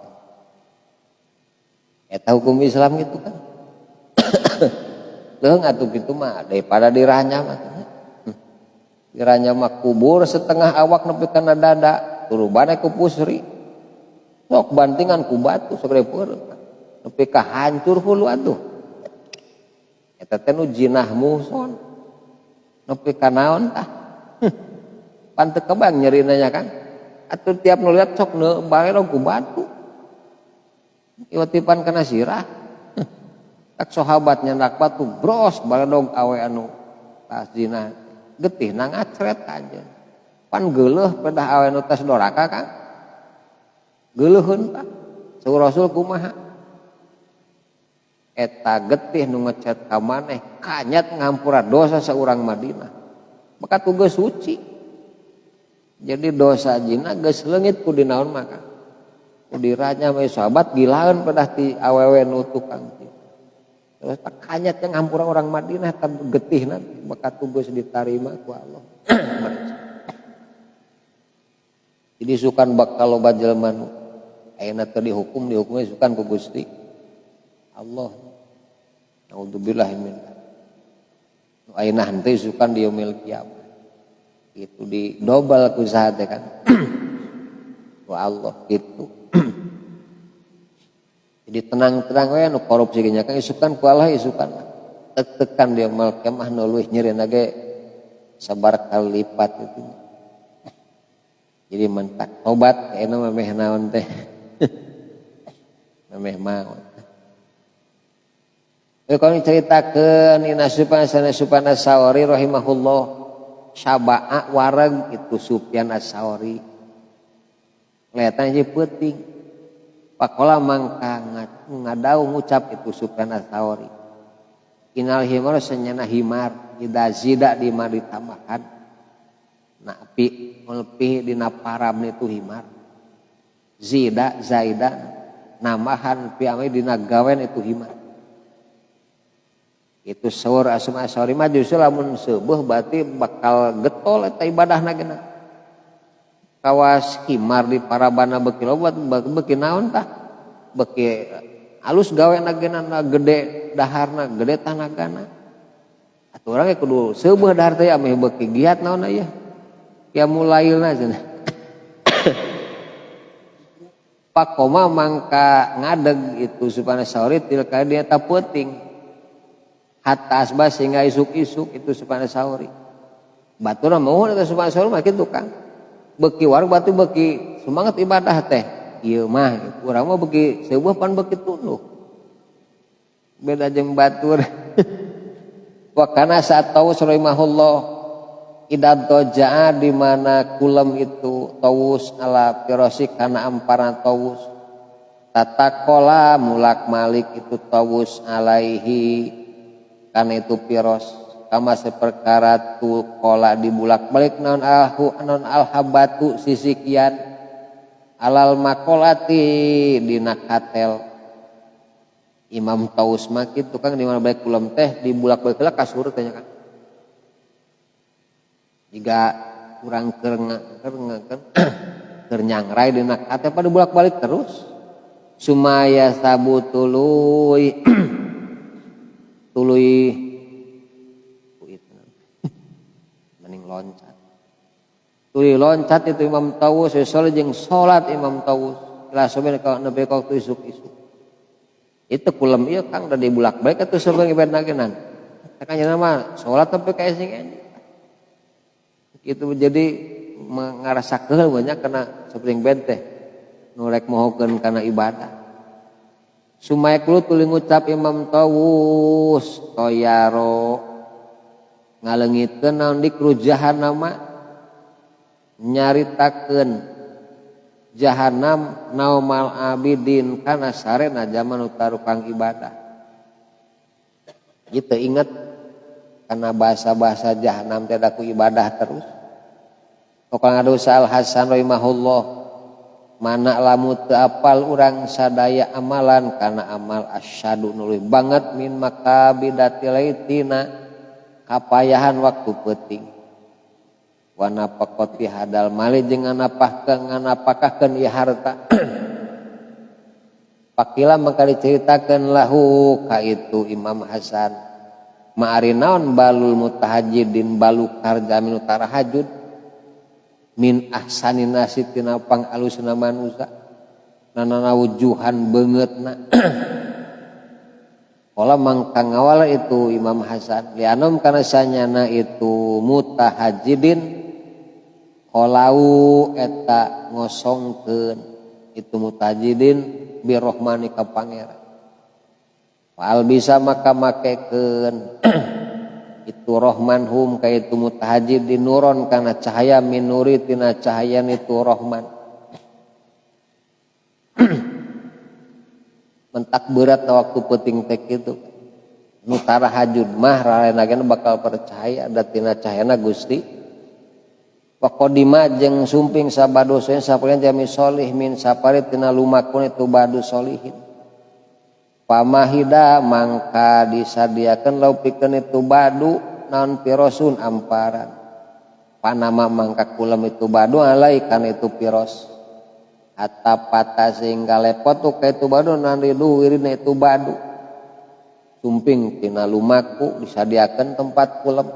Eta hukum Islam gitu kan. Leung atuh kitu mah daripada diranya mah. Diranya mah kubur setengah awak nepi kana dada, turu bade ku pusri. Sok bantingan ku batu sagrepeureun. Nepi ka hancur hulu atuh. Eta teh nu jinah muson. Nepi ka naon tah? Pan teu kebang nyerina nya kan. Atuh tiap ngeliat sok bae ku batu. Iwatipan kana sirah. Tak sahabat nyandak batu bros baledog awe anu tas dina getih na ngacret aja. Pan geuleuh pedah awe anu tas doraka kan. Geuleuheun Pak. Saur Rasul kumaha? Eta getih nu ngecet ka maneh kanyat ngampura dosa saurang Madinah. Maka tugas suci. Jadi dosa jina geus leungit ku dinaon maka ku diranya we sahabat gilaeun pedah ti awewe nu tukang terus kanyat yang ngampura orang Madinah tan getihna maka tugas ditarima ku Allah. Jadi sukan bakal loba jelema nu ayeuna teu dihukumnya sukan ku Gusti Allah. Naudzubillah min nu ayeuna henteu sukan di yaumil qiyamah. Itu di dobel ku saha teh kan. Wa Allah gitu. Jadi tenang-tenang we anu korupsi ge nya kan isukan ku Allah isukan. Tekan dia mal kemah nu leuwih nyeureuna ge sabar kali lipat itu. Jadi mentak tobat kayaknya memeh naon teh. Memeh maot. Kalau ceritakeun ina Sufyan Ats-Tsauri rahimahullah Syaba'a wareg itu Sufyan Ats-Tsauri. Kelihatan aja penting. Pakola mangka ngadau ngucap itu Sufyan Ats-Tsauri. Inal himar senyana himar ida zida di mari tambahan. Napi melpi dina parab itu himar. Zida zaida namahan pi ame dina gawen itu himar. Itu sahur Asma Asy'ari mah justru lamun seueuh berarti bakal getol eta ibadahna geuna. Kawas himar di parabana beuki loba beuki naon tah? Beuki alus gawena geuna gede daharna, gede tanagana. Atuh urang ge kudu seueuh dahar teh ame beuki giat naon aya. Ya mulailna cenah. Pakoma mangka ngadeg itu supana sahur tilka dia ta peuting. Hatta asbah sehingga isuk-isuk itu supana sahur. Baturna mohon eta supana sahur mah kitu Kang. Beuki wareg batu beuki semangat ibadah teh. Ieu mah urang mah beuki seueuh pan beuki tunduk. Beda jeung batur. Wa kana saat Tawus rahimahullah idad toja'a di mana kulam itu Tawus ala firasi kana amparan Tawus. Tatakola mulak malik itu Tawus alaihi karena itu piros kama seperkara tu kola dibulak balik non alhabatu sisikian alal makolati dina katel Imam Taus maki tukang di mana balik kulam teh dibulak balik lah kasur tanya kan jika kurang kernyangrai dina katel pada bulak balik terus sumaya sabutului tuluy mending loncat tuluy loncat itu Imam Tawus sesuai jeung salat Imam Tawus lah sampeyan ka nepi ka waktu isuk-isuk itu kulam ieu Kang da dibulak-balik atuh surga ibadah geunan takanya nama salat sampai ka esing itu jadi ngarasa keul banyak kana sapring benteh nu rek mohokeun kana ibadah. Sumaya kulu tuluy ngucap Imam Tawus toyaro ngaleungitkeun naon dikru jahannama nyaritakeun jahanam naumal abidin kana sarena zaman utarukang ibadah. Gitu inget karena bahasa-bahasa jahanam teh ku ibadah terus. Pokoknya dosa Al Hasan rahimahullah mana lamu teu apal urang sadaya amalan kana amal asyadu nuluy banget min makabidati laitina kapayahan waktu peuting wa nafaqati hadal mali jeung nganapakahkeun ieu harta pakila maka diceritakeun lahu ka itu Imam Hasan ma'ari naon balul mutahajjidin balu karja min tarahajud min ahsanin nasi tina pang alusna manusia nanana wujuhan beungeutna Kala mangka ngawal itu Imam Hasan lianom kana sanyana itu mutahajjidin qalau eta ngosongkeun itu mutahajjidin birrahmani ka pangeran fal bisa maka makekeun itu Rahman hum ka itu mutahajjid dinuron kana cahaya minuri tina cahaya itu Rahman mentak berat waktu peuting tek itu nu tarahajud mah ralenageun bakal percaya da tina cahayana Gusti waqadima jeung sumping sabadosa sapureun jami solih min sapari tina lumakun itu badu solihin pamahida mangka disadiakeun lauk pikeun itu badu naon pirosun amparan panama mangka kulam itu badu alai kan itu piros hatta pata sehingga lepot tuh ka itu badu naon diduwirina itu badu sumping tina lumaku disadiakeun tempat kulam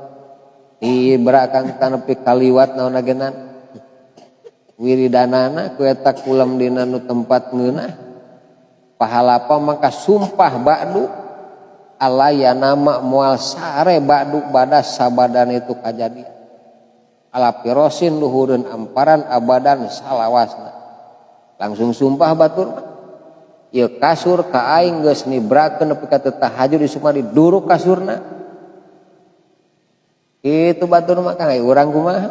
tibra kang tanepi kaliwat naon agenan wiridanana ku eta kulam dina nu tempat ngeunah pahala apa maka sumpah ba'du alaya nama mual sare ba'du badas sabadan itu kajadian ala pirosin luhureun amparan abadan salawasna langsung sumpah batur ieu kasur ka aing geus nibrakeun nepi ka teu tahajud disuma diduruk kasurna itu batur mah kang urang kumaha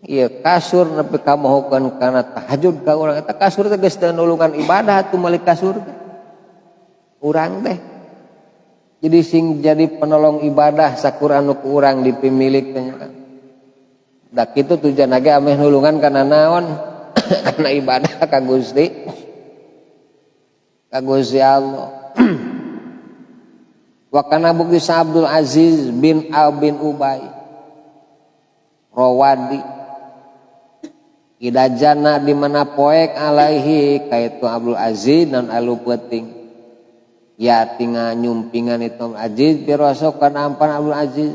iya kasur nepi ka mohokeun kana tahajud ka urang eta kasur teh geus teu nulungan ibadah atuh meuli kasur teh urang teh jadi sing jadi penolong ibadah sakurang anu ku urang dipimilik teh kan da kitu tujuan ge ameh nulungan kana naon kana ibadah ka Gusti ka Gusti Allah. Wa kana bukti Abdul Aziz bin bin Ubay Rawadi idajana di mana poek alaihi kaitu Abdul Aziz dan alu peuting ya tinggal nyumpingan itu Abdul Aziz pirosok kana ampan Abdul Aziz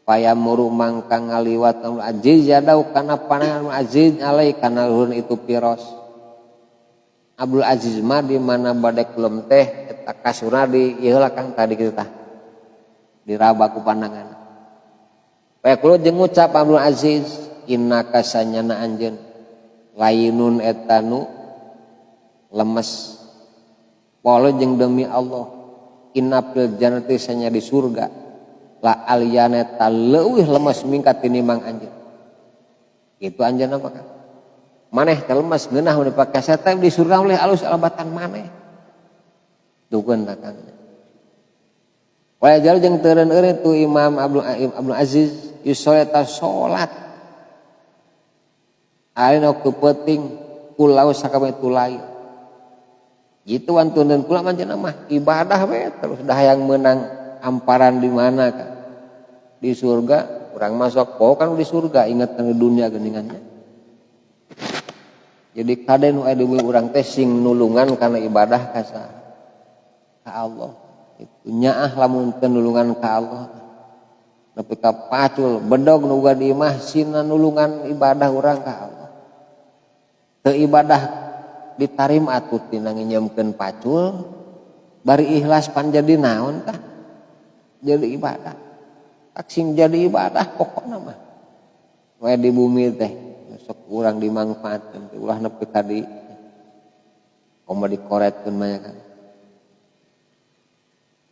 payamuru mangka ngaliwat Abdul Aziz yadau kana panangan Abdul Aziz alai kana luhur itu piros. Abdul Aziz mah di mana badai kelem teh eta kasurna di ieu lah Kang tadi kita diraba ku pandangan. Bae kulo jeung ngucap Abdul Aziz inna kasanyana anjeun lainun eta nu lemes. Polo jeung demi Allah inna fil jannati sanya di surga la alyana eta leuwih lemes mingkat tinimbang anjeun. Gitu anjeun apa Kang? Maneh teh lemes geunah mun dipake sate di surga oleh alus alabatan maneh. Dukeun ta Kang. Waya jeung teureun eureun tu Imam Abdul Aziz yusoleta salat. Alina ku peuting kulau sakabeh tulai. Gitu wantuneun kula manjana mah ibadah we terus dah yang menang amparan di mana Kang? Di surga, urang masuk kan di surga ingat di dunia geuningannya. Jadi kaden aya di urang teh sing nulungan karena ibadah ka Allah. Itu nyaah lamun teu nulungan ka Allah. Nepi ka pacul bedog nu uga di imah sina nulungan ibadah urang ka Allah. Teu ibadah ditarim atuh tina nginyeumkeun pacul bari ikhlas pan jadi naon tah? Jadi ibadah. Tak sing jadi ibadah pokokna mah. Wae di bumi teh sok urang dimanfaatkeun ulah nepi ka di komo dikoretkeun mah ya kan.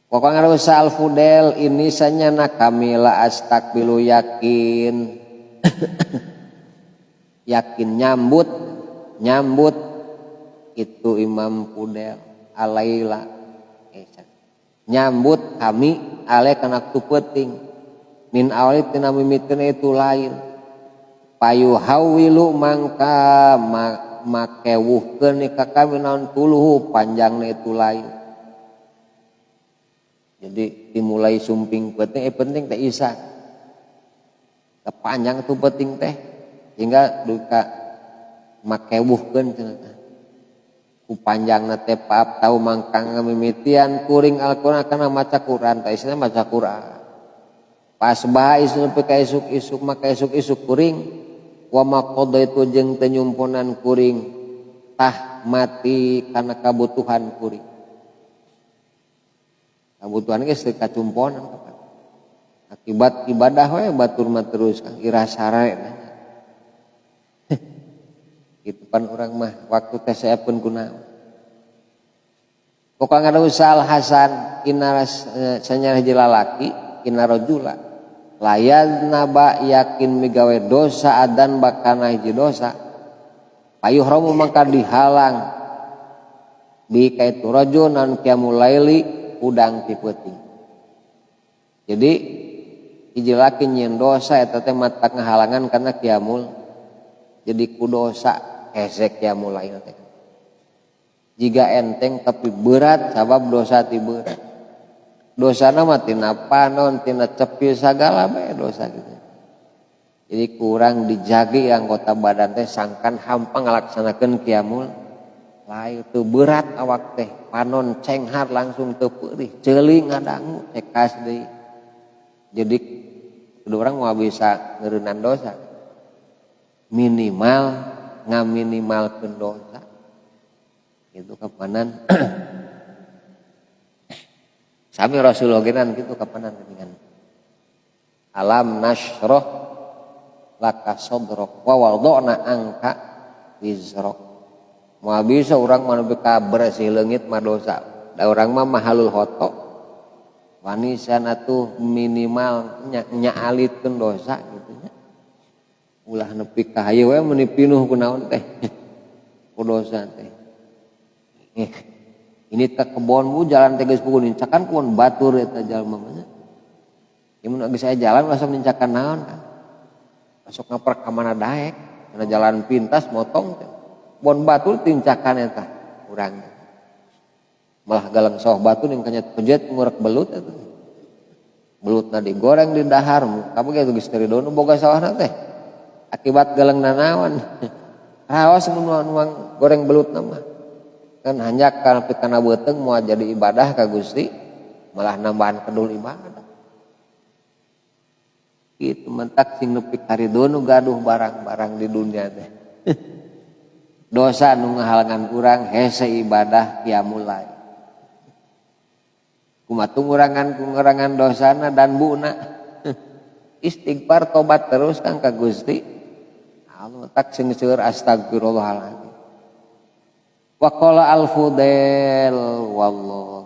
Pokoknya Rasul Al-Fudel ini sanyana kamila astaqbilu yakin yakin nyambut itu Imam Fudel alaila nyambut kami ale kana tu peuting min awali tina mimikeun itu lain payu hawilu mangka makewuhkeun ka kami naon tuluhu panjangna itu lain. Jadi dimulai sumping peuting penting teh isa kepanjang tu peuting teh hingga duka makewuhkeun cenah ku panjangna teh paap tahu mangkang ngamimitian kuring Al-Qur'an kana maca Qur'an teh isina maca Qur'an pas bae isina pe ka isuk-isuk maka isuk-isuk kuring wa maqadha itu jeung teu nyumponan kuring tah mati kana kabutuhan kuring. Kabutuhan geus teu kacumponan kapan. Akibat ibadah we batur mah terus Kang ira sare. Kitu pan urang mah waktu teh saepeun kunaon. Pokoknya ada usal Hasan inaras sanyana hiji lalaki ina rajula layad naba yakin migawe dosa adan bakana hiji dosa payuh romu mangka dihalang bi kaitu rajulan qiyamul laili udang ti peuting. Jadi hiji laki nyieun dosa eta teh matak ngahalangan karena qiyamul jadi ku dosa hese qiyamul lail teh. Jika enteng tapi berat sabab dosa ti berat. Dosana mah tina panon, tina cepil sagala bae dosa gitu. Jadi kurang dijagi anggota badan teh sangkan hampang ngalaksanakeun qiyamul lail teu berat awak teh panon cenghar langsung teu peurih ceuling ngadangu cekas deui. Jadi kudu urang moal bisa ngeureunnan dosa minimal ngaminimalkeun dosa itu kapanan sami Rasulullah genan kitu kapanan dengan alam nasroh laka sodrok wa wadona angka wizrok moal bisa urang mah nepi ka bersih leungit mah dosa da urang mah mahalul hoto wanisan atuh minimal nyaalitkeun dosa gitu nya ulah nepi ka hayu we mun pinuh ku naon teh ku dosa teh ini teh kebonmu jalan teh geus puguh nincakan kuon batur eta jalma mah. Ya mun geus aya jalan asa nincakan naon kan. Masuk ngaper ka mana daek, kana jalan pintas motong teh. Bon batur tincakan eta urang. malah galang sawah batu ning kanyat pejet ngurek belut eta. Belutna digoreng di dahar, kamu kayak geus teu ridho boga sawahna teh. Akibat galang nanawan. Raos mun nuang goreng belutna mah. Kan hanjak kana beuteung moal jadi ibadah ka Gusti, malah nambahan kedul ibadah. Kitu mentak sing nepi ka ridho nu gaduh barang-barang di dunia teh. Dosa nu ngahalangan urang hese ibadah qiyamul lail. Kumaha ngurangan dosana dan buna. Istighfar tobat terus kan ka Gusti. Allah tak sing seueur astagfirullahaladzim. Wa qala al-Fudail wallahu